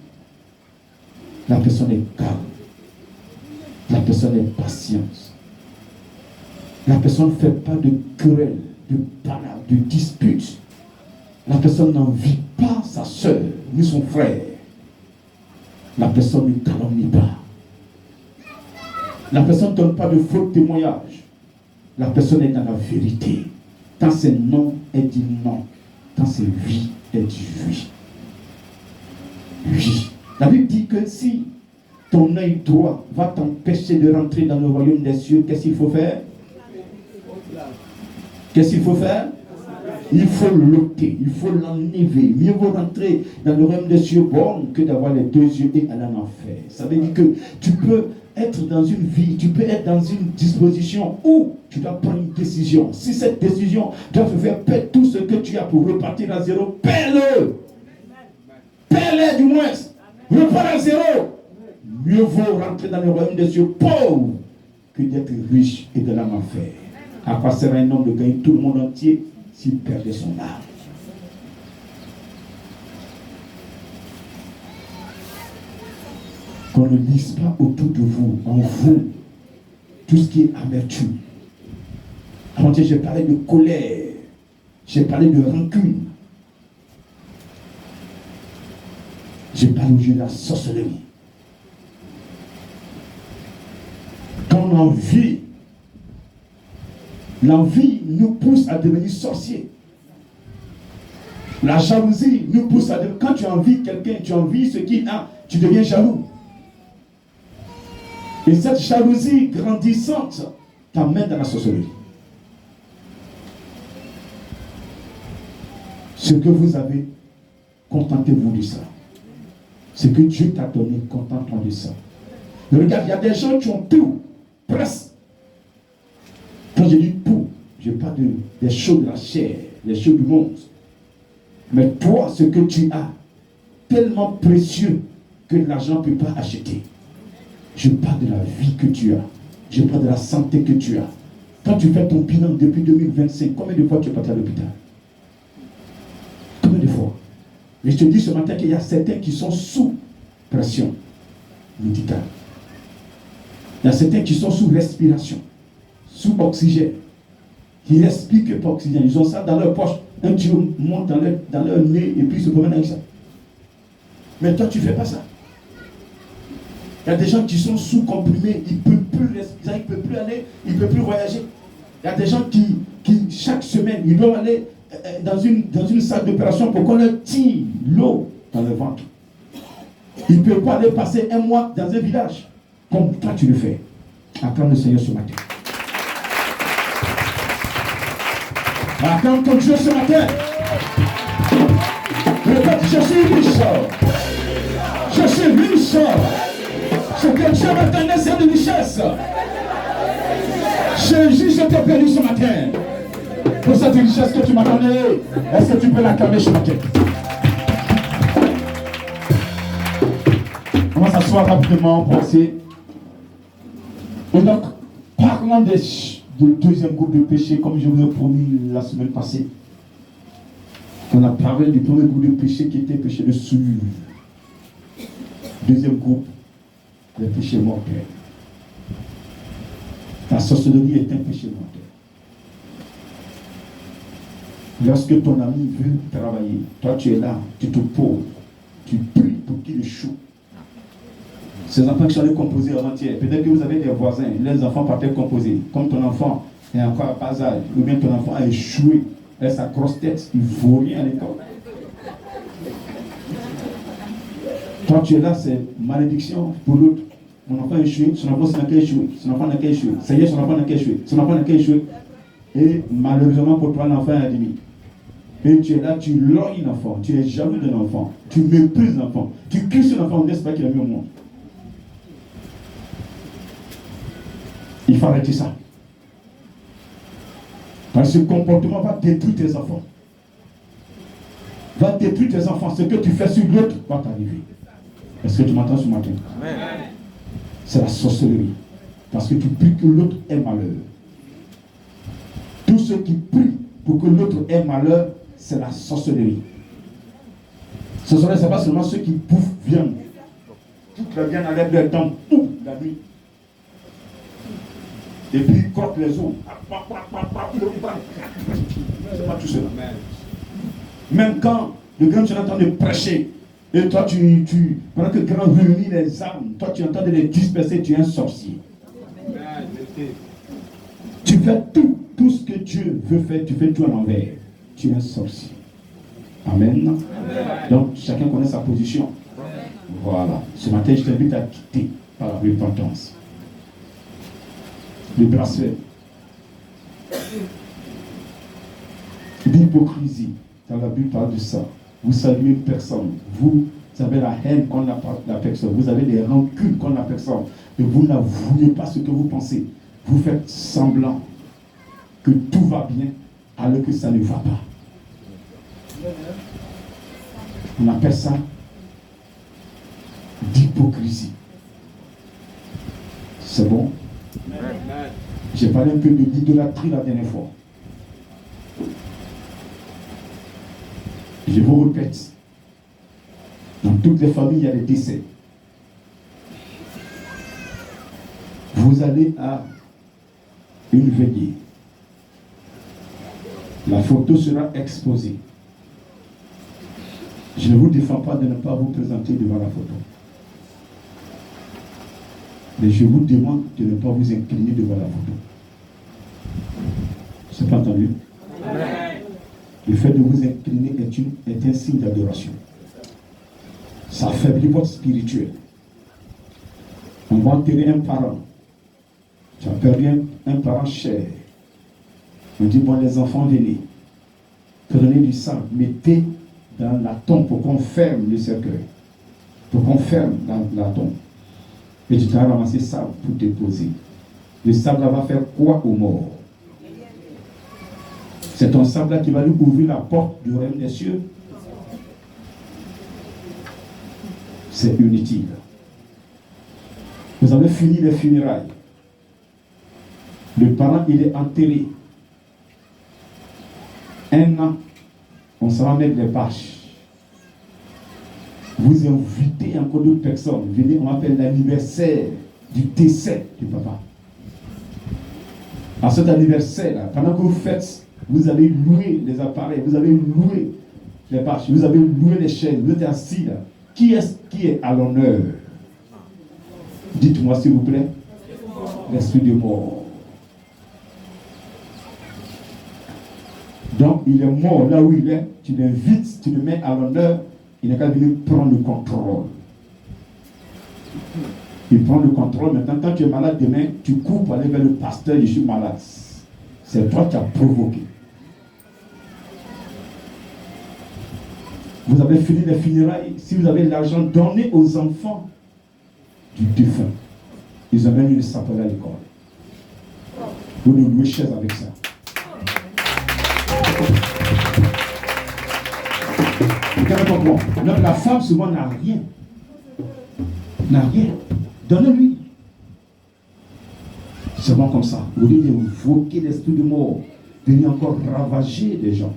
la personne est calme. La personne est patiente. La personne ne fait pas de querelles, de palabres, de disputes. La personne n'envie pas sa soeur ni son frère. La personne ne calomnie pas. La personne ne donne pas de faux témoignages. La personne est dans la vérité. Quand c'est non, elle dit non. Quand c'est oui, elle dit oui. Oui. La Bible dit que si ton œil droit va t'empêcher de rentrer dans le royaume des cieux, qu'est-ce qu'il faut faire? Qu'est-ce qu'il faut faire? Il faut l'ôter, il faut l'enlever. Mieux vaut rentrer dans le royaume des cieux bon que d'avoir les deux yeux et aller en enfer. Ça veut dire que tu peux être dans une vie, tu peux être dans une disposition où tu dois prendre une décision. Si cette décision doit te faire perdre tout ce que tu as pour repartir à zéro, perds-le. Perds-le du moins. Repars à zéro. Mieux vaut rentrer dans le royaume des cieux pauvre que d'être riche et de l'âme en enfer. À quoi sert un homme de gagner tout le monde entier s'il perdait son âme? Qu'on ne lise pas autour de vous, en vous, tout ce qui est amertume. Avant j'ai parlé de colère, j'ai parlé de rancune, j'ai parlé aujourd'hui de la sorcellerie. Quand l'envie nous pousse à devenir sorcier. La jalousie nous pousse à devenir... Quand tu envies quelqu'un, tu envies ce qu'il a, tu deviens jaloux. Et cette jalousie grandissante t'amène dans la sorcellerie. Ce que vous avez, contentez-vous de ça. Ce que Dieu t'a donné, contente-toi de ça. Mais regarde, il y a des gens qui ont tout, presque. Quand je dis tout, je parle des choses de la chair, des choses du monde. Mais toi, ce que tu as, tellement précieux que l'argent ne peut pas acheter. Je parle de la vie que tu as. Je parle de la santé que tu as. Quand tu fais ton bilan depuis 2025, combien de fois tu es parti à l'hôpital? Combien de fois? Et je te dis ce matin qu'il y a certains qui sont sous pression médicale. Il y a certains qui sont sous respiration, sous oxygène. Ils respirent que par oxygène. Ils ont ça dans leur poche. Un tuyau monte dans leur nez et puis ils se promènent avec ça. Mais toi, tu ne fais pas ça. Il y a des gens qui sont sous-comprimés. Ils ne peuvent plus respirer, ils ne peuvent plus aller, ils ne peuvent plus voyager. Il y a des gens qui chaque semaine, ils doivent aller dans une salle d'opération pour qu'on leur tire l'eau dans le ventre. Ils ne peuvent pas aller passer un mois dans un village. Comme toi, tu le fais. Acclame le Seigneur ce matin. Acclame ton Dieu ce matin. Répète, je suis riche. Je suis riche. Ce que Dieu m'a donné, c'est une richesse. Jésus, je te bénis ce matin. Pour cette richesse que tu m'as donnée, est-ce que tu peux l'acclamer ce matin? On va s'asseoir rapidement pour essayer. Et donc, parlant du deuxième groupe de péché, comme je vous ai promis la semaine passée, on a parlé du premier groupe de péché qui était le péché de souillure. Deuxième groupe, le péché mortel. La sorcellerie est un péché mortel. Lorsque ton ami veut travailler, toi tu es là, tu te poses, tu pries pour qu'il échoue. Ces enfants qui sont allés composer avant-hier, peut-être que vous avez des voisins, les enfants partaient composer. Comme ton enfant est encore à bas âge, ou bien ton enfant a échoué, avec sa grosse tête, il ne vaut rien à l'école. Toi tu es là, c'est malédiction pour l'autre. Mon enfant a échoué, son enfant n'a qu'à échouer, son enfant n'a qu'à échouer, ça y est, son enfant n'a qu'à échouer, son enfant n'a qu'à échouer. Et malheureusement pour toi, l'enfant est admis. Et tu es là, tu lorgnes l'enfant, tu es jaloux d'un enfant, tu méprises l'enfant, tu cries sur l'enfant, on ne laisse pas qu'il a mis au monde. Il faut arrêter ça. Parce que ce comportement va détruire tes enfants. Va détruire tes enfants. Ce que tu fais sur l'autre va t'arriver. Est-ce que tu m'entends ce matin? C'est la sorcellerie. Parce que tu pries que l'autre ait malheur. Tous ceux qui prient pour que l'autre ait malheur, c'est la sorcellerie. Sorcellerie, ce n'est pas seulement ceux qui bouffent viande. Toute la viande enlève leur dents, tout la nuit. Et puis ils crottent les os. C'est pas tout cela. Même quand le grand est en train de prêcher, et toi pendant que le grand réunit les armes, toi tu entends de les disperser, tu es un sorcier. Tu fais tout ce que Dieu veut faire, tu fais tout à l'envers. Tu es un sorcier. Amen. Donc chacun connaît sa position. Voilà. Ce matin, je t'invite à quitter par la repentance. Le blasphème. L'hypocrisie. Dans la Bible parle de ça. Vous saluez une personne. Vous avez la haine contre la personne. Vous avez des rancunes contre la personne. Et vous n'avouez pas ce que vous pensez. Vous faites semblant que tout va bien alors que ça ne va pas. On appelle ça d'hypocrisie. C'est bon? J'ai parlé un peu de l'idolâtrie la dernière fois. Je vous répète, dans toutes les familles, il y a des décès. Vous allez à une veillée. La photo sera exposée. Je ne vous défends pas de ne pas vous présenter devant la photo. Mais je vous demande de ne pas vous incliner devant la photo. C'est pas entendu? Le fait de vous incliner est un signe d'adoration. Ça affaiblit votre spirituel. On va enterrer un parent. Tu as perdu un parent cher. On dit, bon, les enfants, venez. Prenez du sang, mettez dans la tombe pour qu'on ferme le cercueil. Pour qu'on ferme la tombe. Et tu t'as ramassé ça pour déposer. Le sable va faire quoi aux morts? C'est ton sable qui va lui ouvrir la porte du royaume des cieux. C'est inutile. Vous avez fini les funérailles. Le parent, il est enterré. Un an, on s'en va mettre les bâches. Vous invitez encore d'autres personnes. Venez, on appelle l'anniversaire du décès du papa. À cet anniversaire-là, pendant que vous faites, vous avez loué les appareils, vous avez loué les bâches, vous avez loué les chaises, vous êtes assis là. Qui est à l'honneur? Dites-moi s'il vous plaît. L'esprit de mort. Donc il est mort là où il est, tu l'invites, tu le mets à l'honneur, il n'a qu'à venir prendre le contrôle. Il prend le contrôle. Maintenant, quand tu es malade demain, tu cours pour aller vers le pasteur, je suis malade. C'est toi qui as provoqué. Vous avez fini les funérailles. Si vous avez l'argent, donnez aux enfants du défunt. Ils amènent une sapeur à l'école. Vous nous louez chaise avec ça. Donc la femme souvent n'a rien. N'a rien. Donnez-lui. C'est bon comme ça. Au lieu d'invoquer l'esprit de mort, venez encore ravager les gens.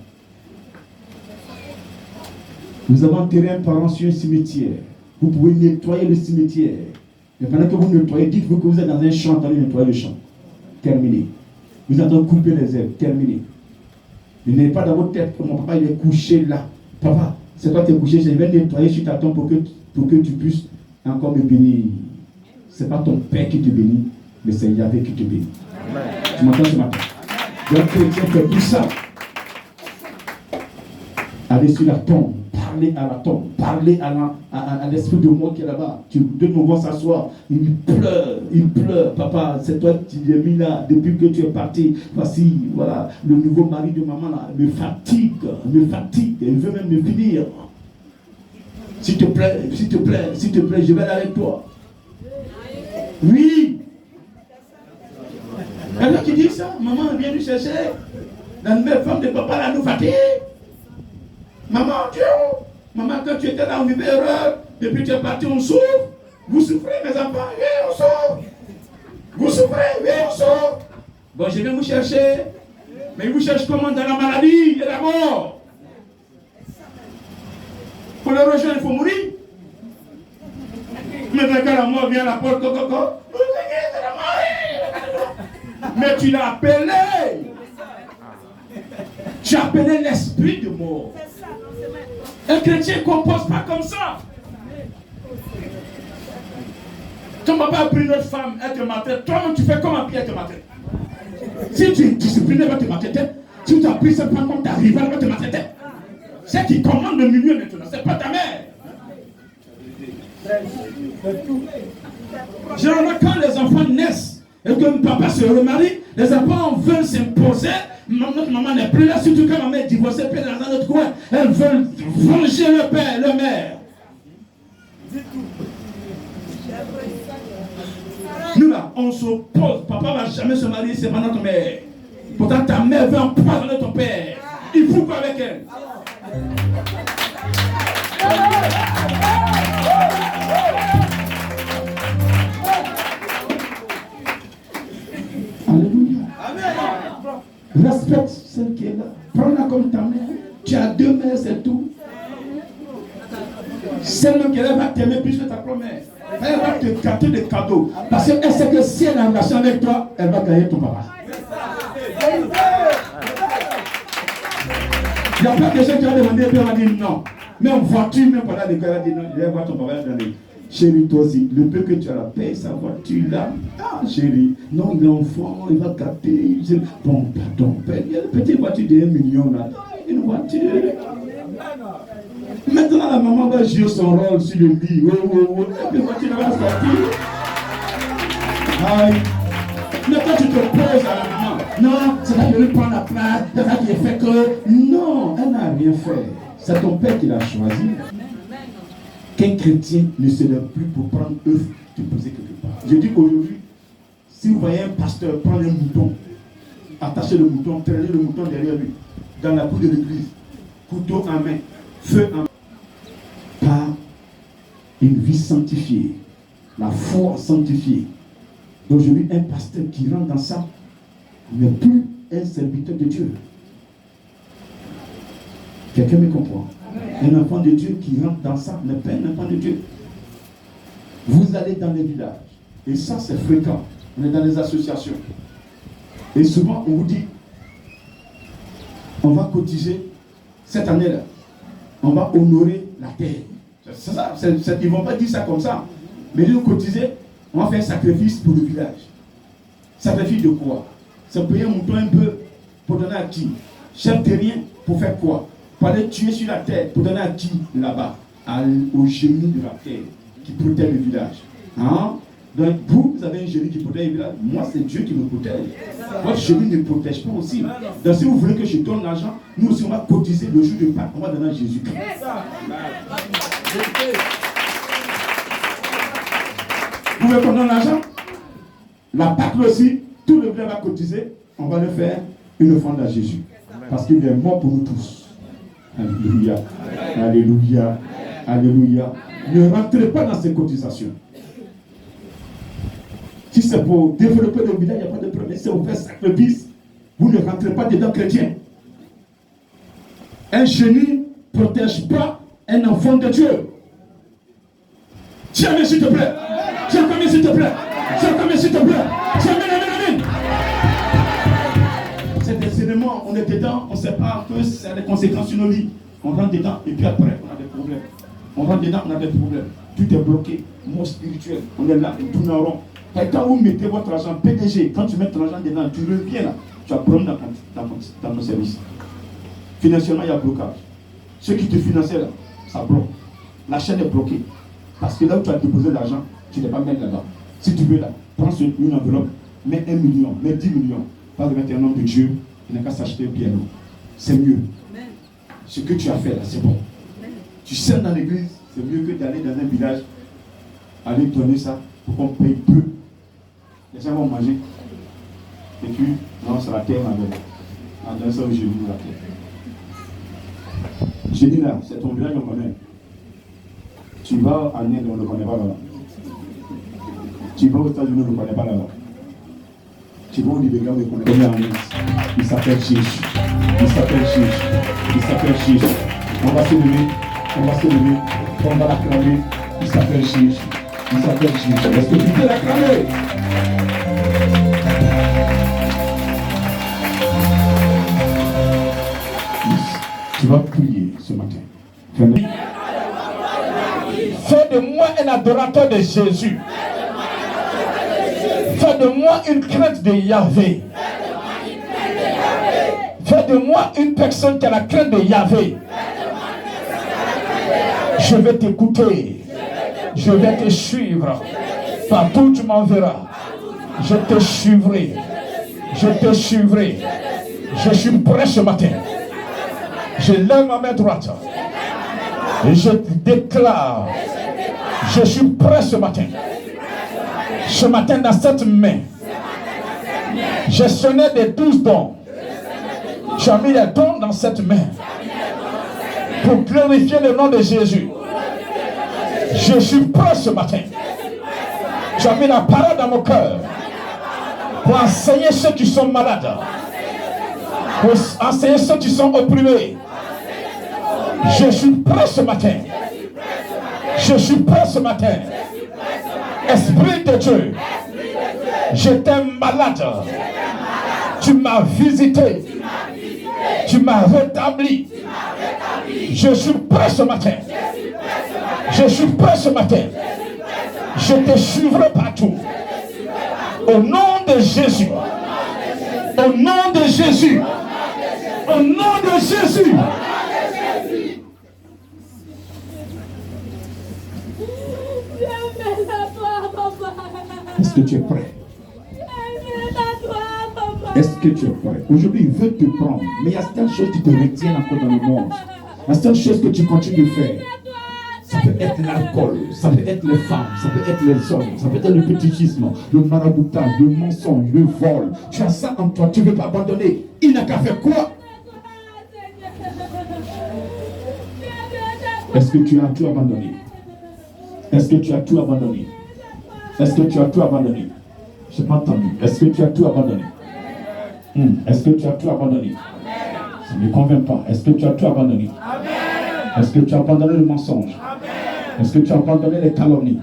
Vous avez enterré un parent sur un cimetière. Vous pouvez nettoyer le cimetière. Et pendant que vous nettoyez, dites-vous que vous êtes dans un champ, en train de nettoyer le champ. Terminé. Vous êtes en train de couper les herbes. Terminé. Ne n'ayez pas dans votre tête que mon papa il est couché là. Papa, c'est toi qui es couché, je vais nettoyer sur ta tombe pour que tu puisses encore me bénir. Ce n'est pas ton père qui te bénit, mais c'est Yahvé qui te bénit. Amen. Tu m'entends ce matin? Donc, chrétien fait tout ça. Allez sur la tombe, parlez à la tombe, parlez à l'esprit de mort qui est là-bas. Tu donnes mon s'asseoir, il pleure. Papa, c'est toi qui l'as mis là depuis que tu es parti. Voici, voilà, le nouveau mari de maman là me fatigue. Il veut même me finir. S'il te plaît, je vais aller avec toi. Oui. Alors qui dit ça, maman vient nous chercher. La nouvelle femme de papa là nous fatigue. Maman, Dieu, maman, quand tu étais là, on vivait heureux. Depuis que tu es parti, on souffre. Vous souffrez, mes enfants, oui, on souffre. Vous souffrez, oui, on souffre. Bon, je viens vous chercher. Mais il vous cherche comment? Dans la maladie et la mort. Pour le rejoindre, il faut mourir. Maintenant, quand la mort vient à la porte, mais tu l'as appelé. Tu as appelé l'esprit de mort. Un chrétien ne compose pas comme ça. Ton papa a pris notre femme, elle te maltraite. Toi-même, tu fais comment puis elle te maltraite? Si tu es discipliné, elle va te maltraiter. Si tu as pris cette femme comme ta rivale, elle va te maltraiter. C'est qui commande le milieu maintenant, c'est pas ta mère. Généralement, quand les enfants naissent et que papa se remarie, les enfants veulent s'imposer. Notre maman n'est plus là, surtout quand maman est divorcée, puis dans notre coin. Elles veulent venger le père, le mère. Nous là, on s'oppose. Papa ne va jamais se marier, c'est pas notre mère. Pourtant, ta mère veut empoisonner ton père. Il faut quoi avec elle? Alléluia. Respecte celle qui est là. Prends-la comme ta mère. Tu as deux mères, c'est tout. Celle qui va t'aimer plus que ta première. Elle va te gâter des cadeaux. Parce qu'elle sait que si elle a une relation avec toi, elle va gagner ton papa. Il n'y a pas de gens qui vont demander et puis on va dire non. Mais en voiture, même pendant l'école, elle va dire non, je vais voir ton papa dans les. Chérie, toi aussi, le peu que tu as la paix, sa voiture là. Ah, chérie, non, l'enfant, il va gâter. Bon, pardon, père, il y a une petite voiture de 1 million là. Une voiture. Maintenant, la maman va jouer son rôle sur le lit. Et puis la voiture va sortir. Aïe. Mais quand tu te poses à la maman, non, c'est pas de lui prendre la place, c'est ça qui a fait que. Non, elle n'a rien fait. C'est ton père qui l'a choisi. Qu'un chrétien ne se lève plus pour prendre œuf de poser quelque part. Je dis qu'aujourd'hui, si vous voyez un pasteur prendre un mouton, attacher le mouton, traîner le mouton derrière lui, dans la cour de l'église, couteau en main, feu en main, par une vie sanctifiée, la foi sanctifiée. D'aujourd'hui, un pasteur qui rentre dans ça n'est plus un serviteur de Dieu. Quelqu'un me comprend? Un enfant de Dieu qui rentre dans ça n'est pas un enfant de Dieu. Vous allez dans les villages, et ça c'est fréquent. On est dans les associations. Et souvent on vous dit, on va cotiser cette année-là. On va honorer la terre. C'est ça, ils ne vont pas dire ça comme ça. Mais ils vont cotiser, on va faire un sacrifice pour le village. Sacrifice de quoi? C'est payer un mouton un peu pour donner à qui? Chef terrien pour faire quoi? Pour aller tuer sur la terre, pour donner à qui là-bas? Au génie de la terre qui protège le village. Hein? Donc vous avez un génie qui protège le village. Moi, c'est Dieu qui me protège. Votre génie ne protège pas aussi. Donc si vous voulez que je donne l'argent, nous aussi on va cotiser le jour de Pâques, on va donner à Jésus-Christ. Vous voulez qu'on donne l'argent? La Pâques aussi, tout le village va cotiser, on va le faire une offrande à Jésus. Parce qu'il est mort pour nous tous. Alléluia. Alléluia. Alléluia. Ne rentrez pas dans ces cotisations. Si c'est pour développer le village, il n'y a pas de problème. Si vous faites sacrifice, vous ne rentrez pas dedans chrétien. Un génie ne protège pas un enfant de Dieu. Tiens, s'il te plaît. Tiens, s'il te plaît. Tiens, s'il te plaît. Tiens, amen. C'est des éléments, on est dedans, on ne sait pas que ça a des conséquences sur nos vies. On rentre dedans et puis après, on a des problèmes. On rentre dedans, on a des problèmes. Tout est bloqué, mot spirituel. On est là, on tourne en rond. Quand vous mettez votre argent PDG, quand tu mets ton argent dedans, tu reviens là, tu as problème dans ton service. Financièrement, il y a blocage. Ceux qui te finançaient là, ça bloque. La chaîne est bloquée. Parce que là où tu as déposé l'argent, tu n'es pas mettre là-bas. Si tu veux là, prends une enveloppe, mets 1 million, mets 10 millions. Pas de mettre un homme de Dieu, il n'a qu'à s'acheter un piano. C'est mieux. Ce que tu as fait là, c'est bon. Tu sers dans l'église, c'est mieux que d'aller dans un village, aller donner ça pour qu'on paye peu. Les gens vont manger. Et puis, non, c'est la terre, ma belle. En donnant ça au génie de la terre. Génie là, c'est ton village, on connaît. Tu vas en Inde, on ne le connaît pas là-bas. Tu vas aux États-Unis, on ne le connaît pas là-bas. Tu vas au Libéria, on ne le connaît pas en Inde. Il s'appelle Chiche. Il s'appelle Chiche. Il s'appelle Chiche. On va se lever. On va se lever. On va l'acclamer. Il s'appelle Chiche. Il s'appelle Chiche. Est-ce que tu peux l'acclamer? Tu vas prier ce matin. Fais de moi un adorateur de Jésus. Fais de moi une crainte de Yahvé. Fais de moi une personne qui a la crainte de Yahvé. Je vais t'écouter. Je vais te suivre. Partout où tu m'enverras. Je te suivrai. Je te suivrai. Je suis prêt ce matin. Je lève ma main droite. Et je déclare. Je suis prêt ce matin. Ce matin dans cette main. Gestionnaire des 12 dons. Tu as mis les dons dans cette main. Pour glorifier le nom de Jésus. Je suis prêt ce matin. Tu as mis la parole dans mon cœur. Pour enseigner ceux qui sont malades. Pour enseigner ceux qui sont opprimés. Je suis prêt ce matin. Je suis prêt ce matin. Esprit de Dieu. J'étais malade. Tu m'as visité. Tu m'as rétabli. Je suis prêt ce matin. Je suis prêt ce matin. Je te suivrai partout. Au nom de Jésus. Au nom de Jésus. Au nom de Jésus. Est-ce que tu es prêt? Est-ce que tu es prêt? Aujourd'hui, il veut te prendre, mais il y a certaines choses qui te retiennent encore dans le monde. Il y a certaines choses que tu continues de faire. Ça peut être l'alcool, ça peut être les femmes, ça peut être les hommes, ça peut être le fétichisme, le maraboutage, le mensonge, le vol. Tu as ça en toi, tu ne veux pas abandonner. Il n'a qu'à faire quoi? Est-ce que tu as tout abandonné? Est-ce que tu as tout abandonné? Est-ce que tu as tout abandonné? Je n'ai pas entendu. Est-ce que tu as tout abandonné? Est-ce que tu as tout abandonné? Ça ne me convient pas. Est-ce que tu as tout abandonné? Est-ce que tu as abandonné le mensonge? Est-ce que tu as abandonné les calomnies?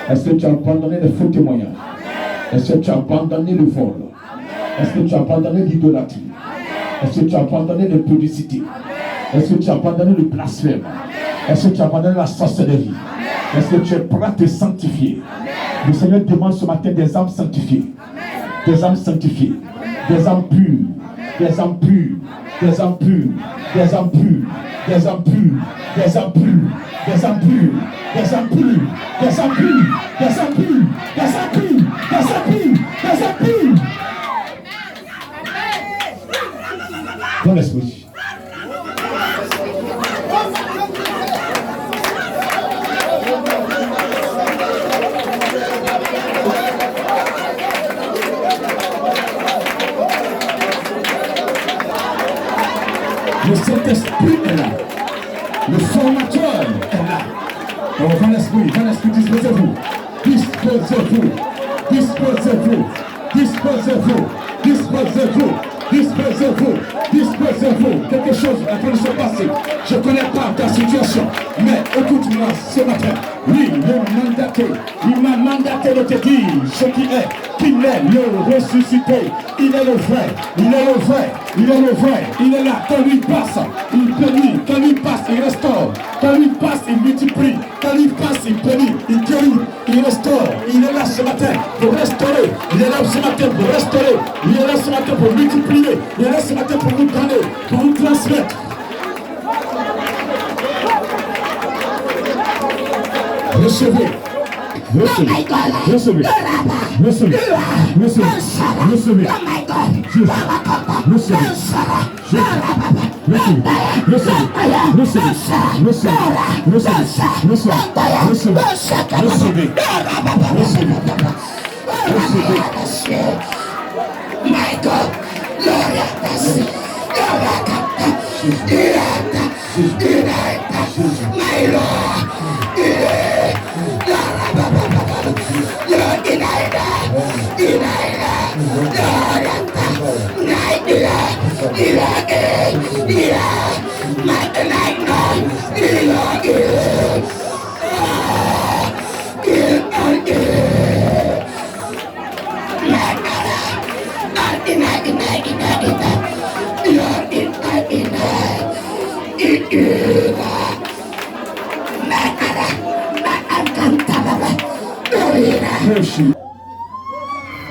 Est-ce que tu as abandonné les faux témoignages? Est-ce que tu as abandonné le vol? Est-ce que tu as abandonné l'idolâtrie? Est-ce que tu as abandonné l'impudicité? Est-ce que tu as abandonné le blasphème? Est-ce que tu as abandonné la sorcellerie? Est-ce que tu es prêt à te sanctifier? Le Seigneur demande ce matin des âmes sanctifiées. Des âmes sanctifiées. Des âmes pures. Des âmes pures. Des âmes pures. Des âmes pures. Des âmes pures. Des âmes pures. Des âmes pures. Des âmes pures. Des âmes pures. Des âmes pures. Des âmes pures. Des âmes pures. Des âmes pures. Dans l'esprit. Le Saint-Esprit est là. Le formateur est là. Donc, dans l'esprit, disposez-vous. Disposez-vous. Disposez-vous. Disposez-vous. Disposez-vous. Disposez-vous. Disposez-vous. Quelque chose est en train de se passer. Je ne connais pas ta situation. Mais écoute-moi ce matin. Oui, il m'a mandaté. Il m'a mandaté. arrêtez de te dire ce qui est, qu'il est le ressuscité. Il est le vrai, il est le vrai, il est le vrai. Il est là, quand lui passe, il bénit. Quand lui passe, il restaure. Quand lui passe, il multiplie. Quand lui passe, il bénit, il guérit, il restaure. Il est là ce matin pour restaurer. Il est là ce matin pour restaurer. Il est là ce matin pour multiplier. Il est là ce matin pour vous donner, pour vous transmettre. Recevez. Recevez. Recevez. Recevez. Recevez. Recevez. Recevez.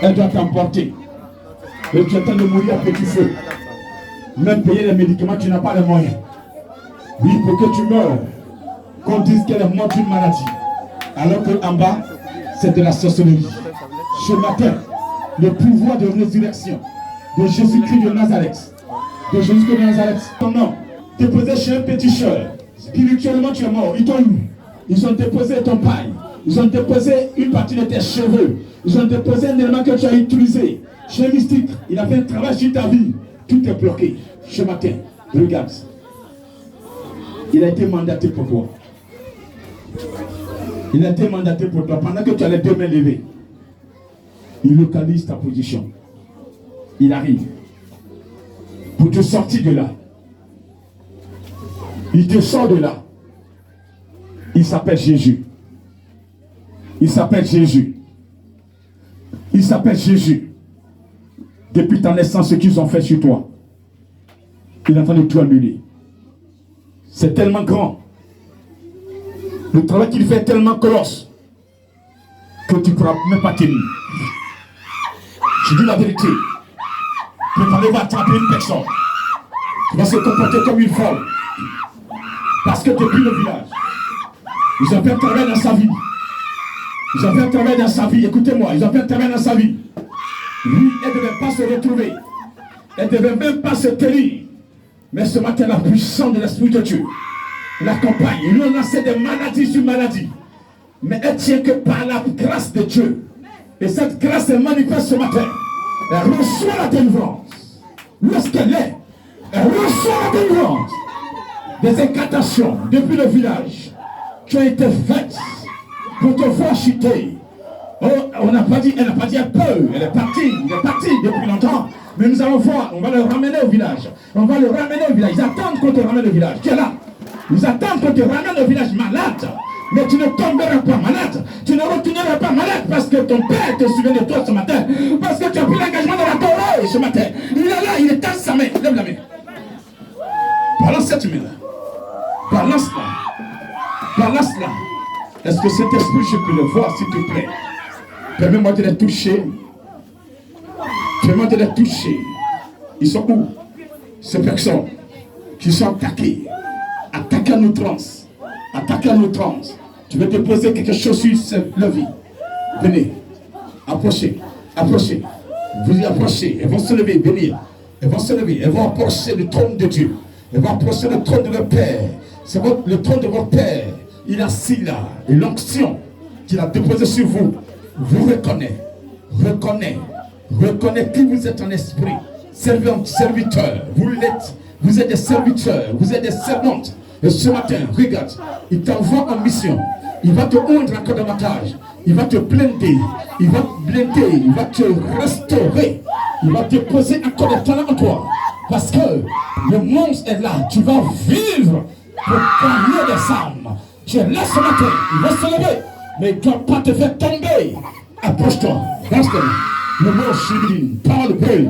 Elle doit t'emporter. Et tu es en train de mourir à petit feu. Même payer les médicaments, tu n'as pas les moyens. Oui, pour que tu meurs, qu'on dise qu'elle est morte d'une maladie. Alors qu'en bas, c'est de la sorcellerie. Ce matin, le pouvoir de résurrection de Jésus-Christ de Nazareth, ton nom, déposé chez un péticheur. Spirituellement, tu es mort. Ils t'ont eu. Ils ont déposé ton paille. Ils ont déposé une partie de tes cheveux. Ils ont déposé un élément que tu as utilisé. Chez Mystique, il a fait un travail sur ta vie. Tout est bloqué. Ce matin, regarde. Il a été mandaté pour toi. Il a été mandaté pour toi. Pendant que tu as les deux mains levées, il localise ta position. Il arrive pour te sortir de là. Il te sort de là. Il s'appelle Jésus. Il s'appelle Jésus. Il s'appelle Jésus. Depuis ta naissance, ce qu'ils ont fait sur toi, il est en train de tout annuler. C'est tellement grand. Le travail qu'il fait est tellement colosse que tu ne pourras même pas tenir. Je dis la vérité. Préparez-vous à attraper une personne qui va se comporter comme une folle. Parce que depuis le village, ils ont fait un travail dans sa vie. Ils ont fait un travail dans sa vie. Écoutez-moi, ils ont fait un travail dans sa vie. Lui, elle ne devait pas se retrouver. Elle ne devait même pas se tenir. Mais ce matin, la puissance de l'Esprit de Dieu l'accompagne. Ils lui ont lancé des maladies sur maladies. Mais elle tient que par la grâce de Dieu. Et cette grâce est manifeste ce matin. Elle reçoit la délivrance. Lorsqu'elle est, elle reçoit la délivrance. Des incantations depuis le village qui ont été faites pour te voir chuter. Oh, elle n'a pas dit elle peut. Elle est partie depuis longtemps. Mais nous allons voir, on va le ramener au village. On va le ramener au village. Ils attendent qu'on te ramène au village. Tu es là. Ils attendent qu'on te ramène au village malade. Mais tu ne tomberas pas malade. Tu ne retourneras pas malade parce que ton père te souvient de toi ce matin. Parce que tu as pris l'engagement de la Torah ce matin. Il est là, il étend sa main. Lève la main. Balance cette main-là. Balance-la. Balance-la. Est-ce que cet esprit, je peux le voir, s'il te plaît? Permets-moi de les toucher. Permets-moi de les toucher. Ils sont où? Ces personnes qui sont attaquées. Attaquées à nos trans. Attaquées à nos trans. Tu veux te poser quelque chose sur leur vie. Venez. Approchez. Approchez. Vous y approchez. Elles vont se lever. Venir. Elles vont se lever. Elles vont approcher le trône de Dieu. Elles vont approcher le trône de leur Père. C'est le trône de votre Père. Il a assis là. Et l'onction qu'il a déposée sur vous, vous reconnaît qui vous êtes en esprit. Serviteur, vous l'êtes. Vous êtes des serviteurs, vous êtes des servantes. Et ce matin, regarde, il t'envoie en mission. Il va te rendre encore davantage. Il va te blinder. Il va te blinder. Il va te restaurer. Il va te poser encore des talents en toi. Parce que le monstre est là. Tu vas vivre pour gagner des âmes. Tu es là ce matin. Il va se lever. Mais il ne doit pas te faire tomber. Approche-toi. Reste-toi. Le mot Shibin, parle peu.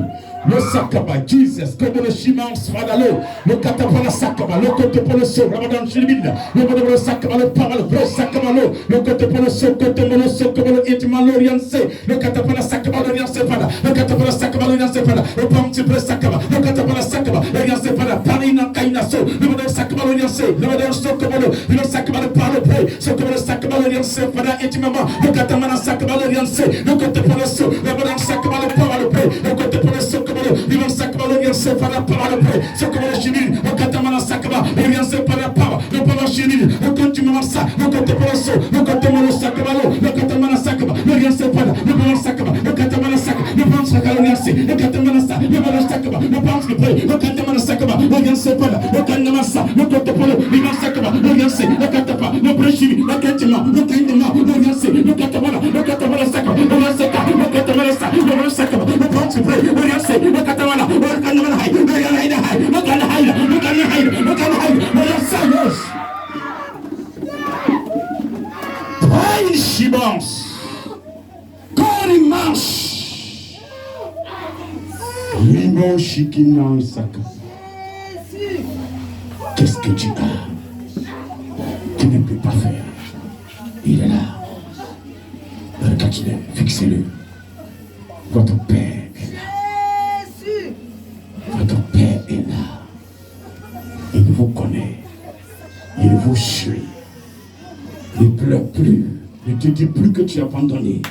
Le sakaba, Jesus, comme le chimance, fadalo, le katapala sakaba, le côté pour le saut, Ramadan Shibin, le côté pour le sakaba, le parle, le sakabalo, le côté pour le saut, côté pour le saut, comme le intimalo, l'orienté, le katapala sakaba, l'orienté, le katapala sakaba, l'orienté, le pamti pour le sakaba, le katapala sakaba, l'orienté, parina kainaso, le modèle sakaba, l'orienté, le modèle sokabalo, le sakaba, le parle peu, ce que le sakaba, l'orienté, intimement, le katamana sakaba, l'orienté, le côté pour le saut, le modèle sakaba, le parle peu, le côté pour le saut, il va s'accabaler, il se fera par le prêt. C'est comme le chimie, le catamana s'accaba, il vient se faire la part, le papa chimie, le continue ça, le côté pour le saut, le côté pour le sacabalo, le catamana s'accaba, le vient se faire, le papa s'accaba, le catamana s'accaba, le papa s'accaba, le catamana ça, le papa s'accaba, le papa s'accaba, le catamana s'accaba, le vient se faire, le catamana ça, le côté pour le vient s'accaba, le vient se, le catapa, le préchimie, le catima, le catima, le vient se, le catamana s'accaba, le vient se, le catamana ça, le vient s'accaba, le papa s'accaba, le vient se, le catamana, le catamana haï, le catamana haï, le catamana haï, pas une chimance. Quand il marche, Limon Shikina Isaka. qu'est-ce que tu as? Tu ne peux pas faire. Il est là. Regardez-le, fixez-le. Votre Père est là. Votre Père est là. Il vous connaît. Il vous suit. Ne pleure plus. Ne te dis plus que tu es abandonné.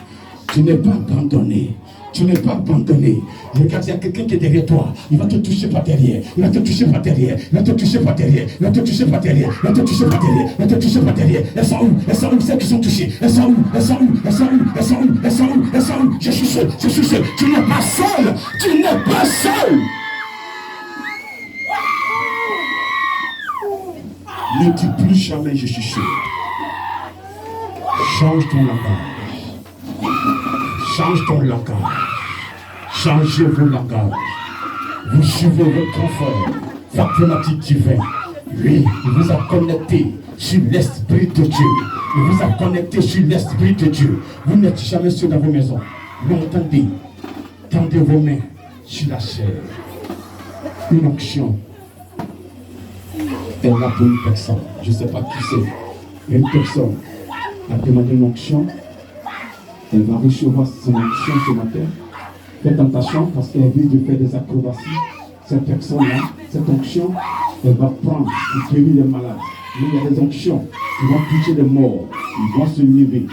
Tu n'es pas abandonné. Tu n'es pas abandonné. Regarde, il y a quelqu'un qui est derrière toi. Il va te toucher par derrière. Il va te toucher par derrière. Il va te toucher par derrière. Il va te toucher par derrière. Il va te toucher par derrière. Il va te toucher par derrière. Elles sont où? Elles sont où? Celles qui sont touchées. Elles sont où? Elles sont où? Elles sont où? Elles sont où? Elles sont où? Elles sont où? Je suis seul. Je suis seul. Tu n'es pas seul. Tu n'es pas seul. Ne dis plus jamais je suis seul. Change ton langage. Change ton langage. Changez vos langages. Vous suivez votre frère. Factomatique divin. Lui, il vous a connecté sur l'Esprit de Dieu. Il vous a connecté sur l'Esprit de Dieu. Vous n'êtes jamais seul dans vos maisons. Mais entendez, tendez vos mains sur la chair. Une onction. Elle a pour une personne. Je ne sais pas qui c'est. Une personne a demandé une onction. Elle va recevoir son onction ce matin. Faites attention parce qu'elle vient de faire des acrobaties. Cette personne-là, cette onction, elle va prendre pour guérir les malades. Mais il y a des onctions qui vont toucher les morts. Ils vont se lever.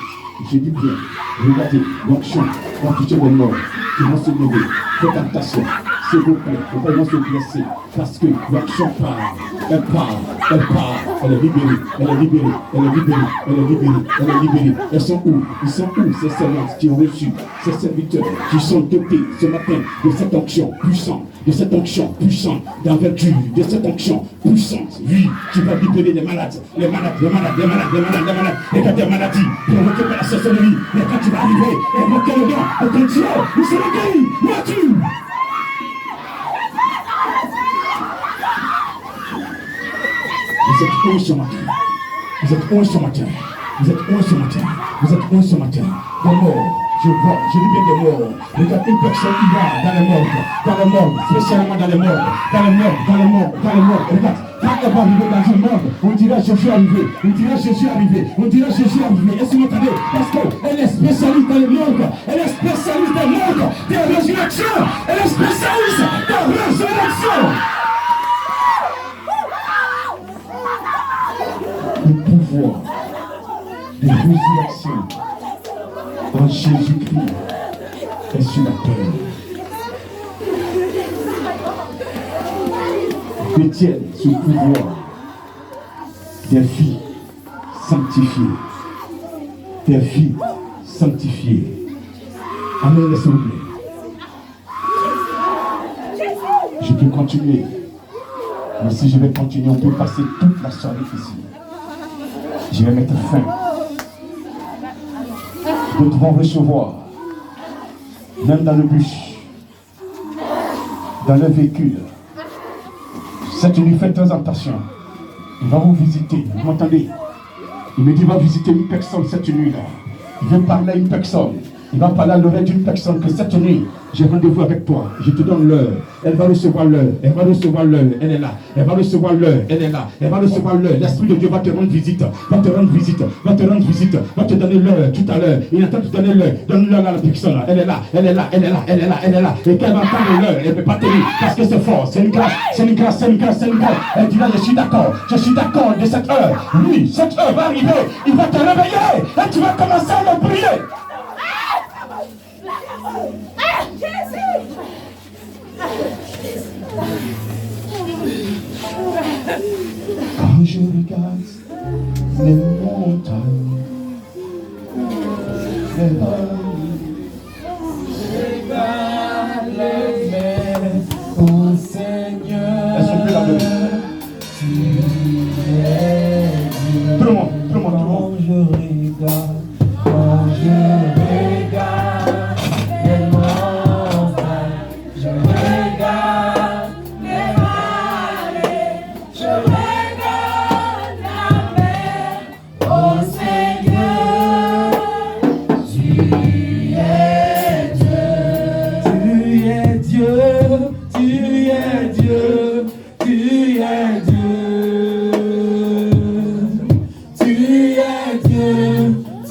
Je dis bien, regardez, l'onction va toucher les morts qui vont se lever. Faites attention, s'il vous plaît, ils vont se blesser. Parce que l'onction part. Elle part, elle part, elle est libérée, elle est libérée, elle est libérée, elle est libérée, elle est libérée. Elles sont où? Ils sont où ces servantes qui ont reçu, ces serviteurs qui sont dotés ce matin de cette onction puissante, de cette onction puissante, d'envergure, de cette onction puissante. Oui, tu vas libérer les malades, les malades, les malades, les malades, les malades, les malades, et quand des maladies provoquées par la sorcellerie, mais quand tu vas arriver, invoquer le nom de ton Dieu, vous serez guéris, mature. Vous êtes où ce matin? Vous êtes où ce matin? Vous êtes où ce matin? Vous êtes où ce matin? Des morts, je vois, je libère des morts. Regarde une personne qui va dans les morgues, spécialement dans les morgues, dans les morgues, dans les morgues, dans les morgues. Regarde, quand elle va arriver dans une morgue, on dira Jésus est arrivé, on dira Jésus est arrivé, on dira Jésus est arrivé. Est-ce que vous m'entendez? Parce qu'elle est spécialiste dans les morgues, elle est spécialiste des morgues, des résurrections, elle est spécialiste des résurrections. Le pouvoir de résurrection en Jésus-Christ est sur la terre. Détiennent ce pouvoir des filles sanctifiées. Des filles sanctifiées. Amen, s'il vous plaît. Je peux continuer. Mais si je vais continuer, on peut passer toute la soirée ici. Je vais mettre fin. D'autres vont recevoir, même dans le bus, dans le véhicule. Cette nuit, faites très attention. Il va vous visiter. Vous m'entendez? Il me dit, va visiter une personne cette nuit-là. Il veut parler à une personne. Il va parler à l'oreille d'une personne que cette nuit, j'ai rendez-vous avec toi. Je te donne l'heure. Elle va recevoir l'heure. Elle va recevoir l'heure. Elle est là. Elle va recevoir l'heure. Elle est là. Elle va recevoir l'heure. L'Esprit de Dieu va te rendre visite. Va te rendre visite. Va te rendre visite. Va te donner l'heure tout à l'heure. Il attend de te donner l'heure. Donne-l'heure à la personne. Elle est là. Elle est là. Elle est là. Elle est là. Elle est là. Et quand elle va attendre l'heure, elle ne peut pas tenir. Parce que c'est fort. C'est une grâce. C'est une grâce. C'est une grâce. C'est une grâce. Elle dit là, je suis d'accord. Je suis d'accord de cette heure. Lui, cette heure va arriver. Il va te réveiller. Et tu vas commencer à le prier. Quand je regarde les montagnes, les regarde les mers, oh Seigneur. Elles sont plus là tout le monde, tout le monde, tout le monde. Quand je regarde les montagnes, je regarde les vallées, je regarde la mer, oh Seigneur, tu es Dieu, tu es Dieu, tu es Dieu, tu es Dieu, tu es Dieu, tu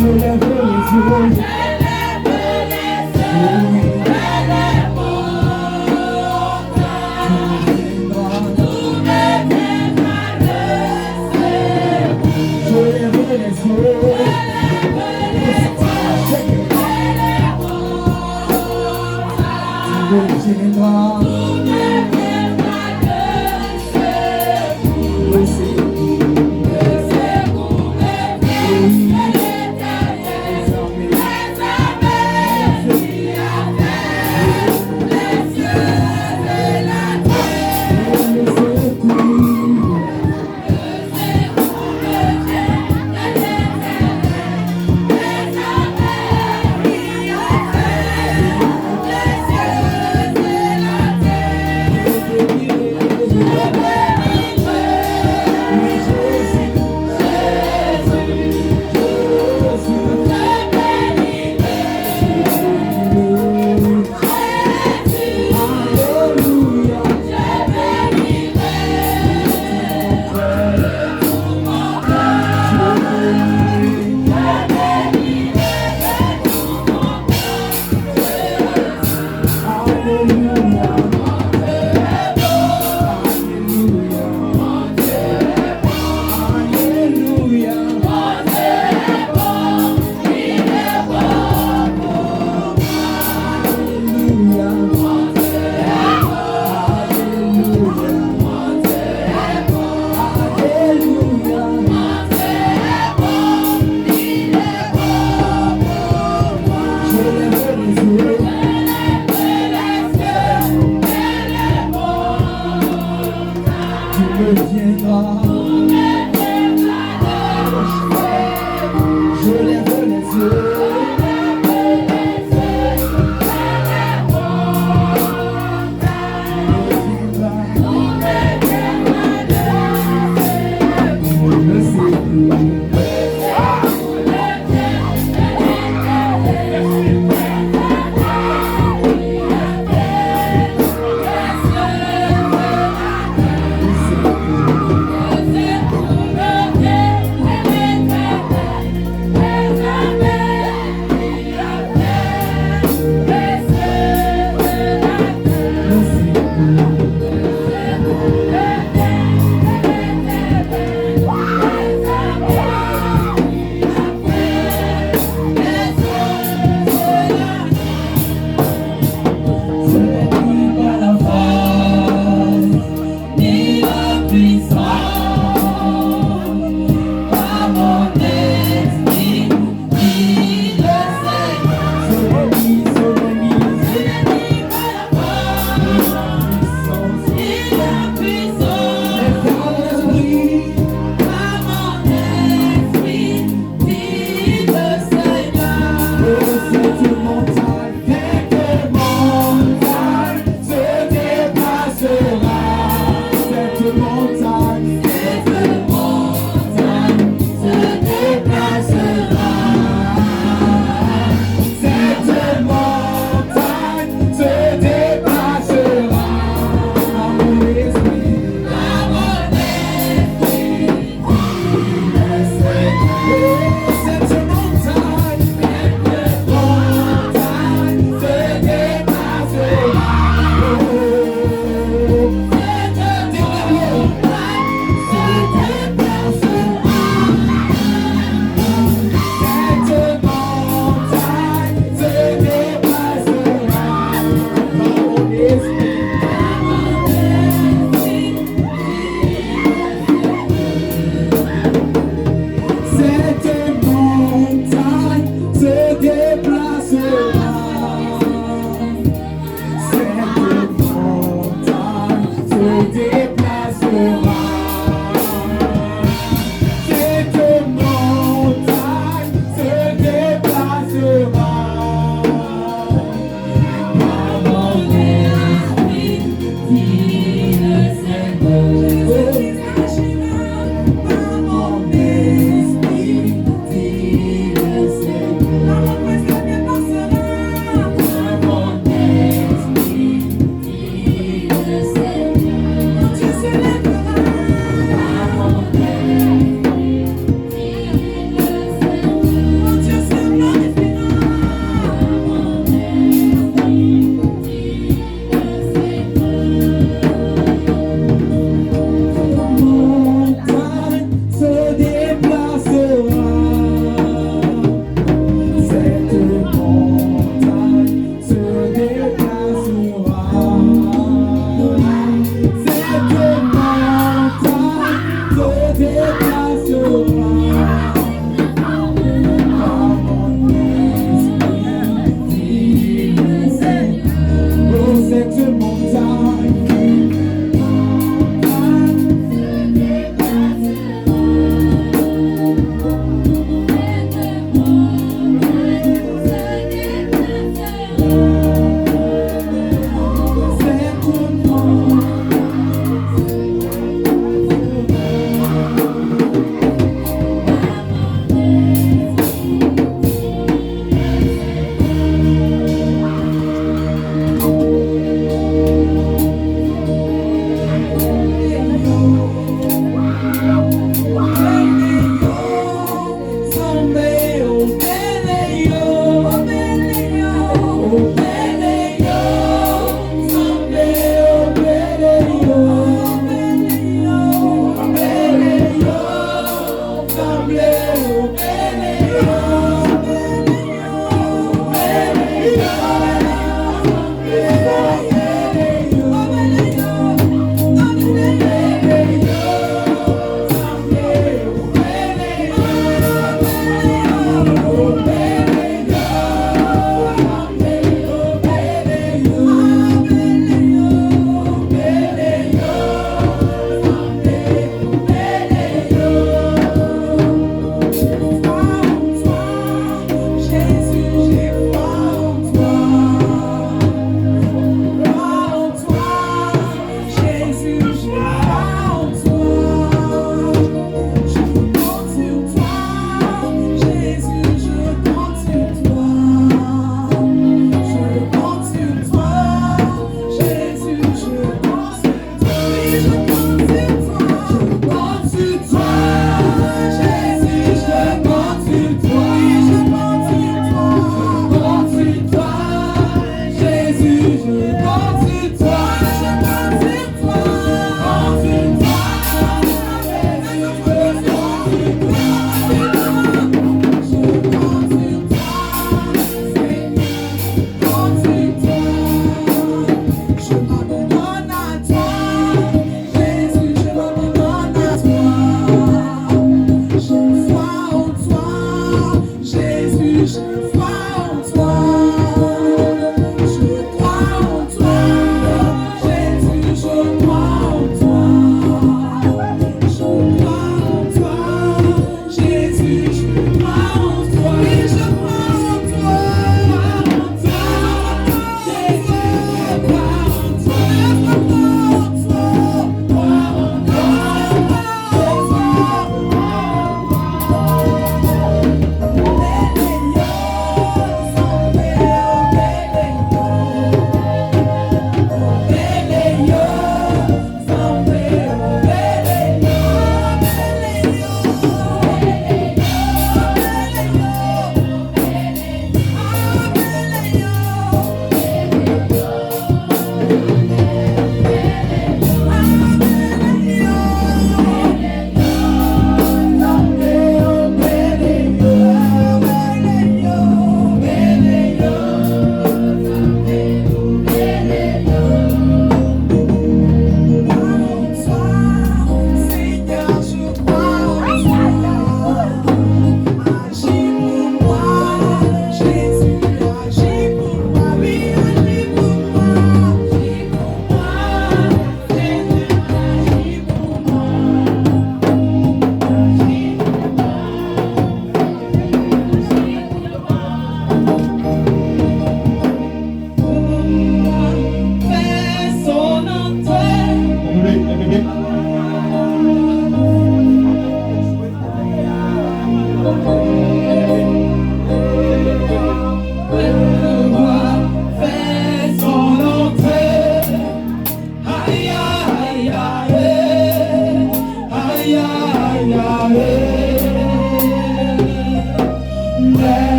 Je lève les yeux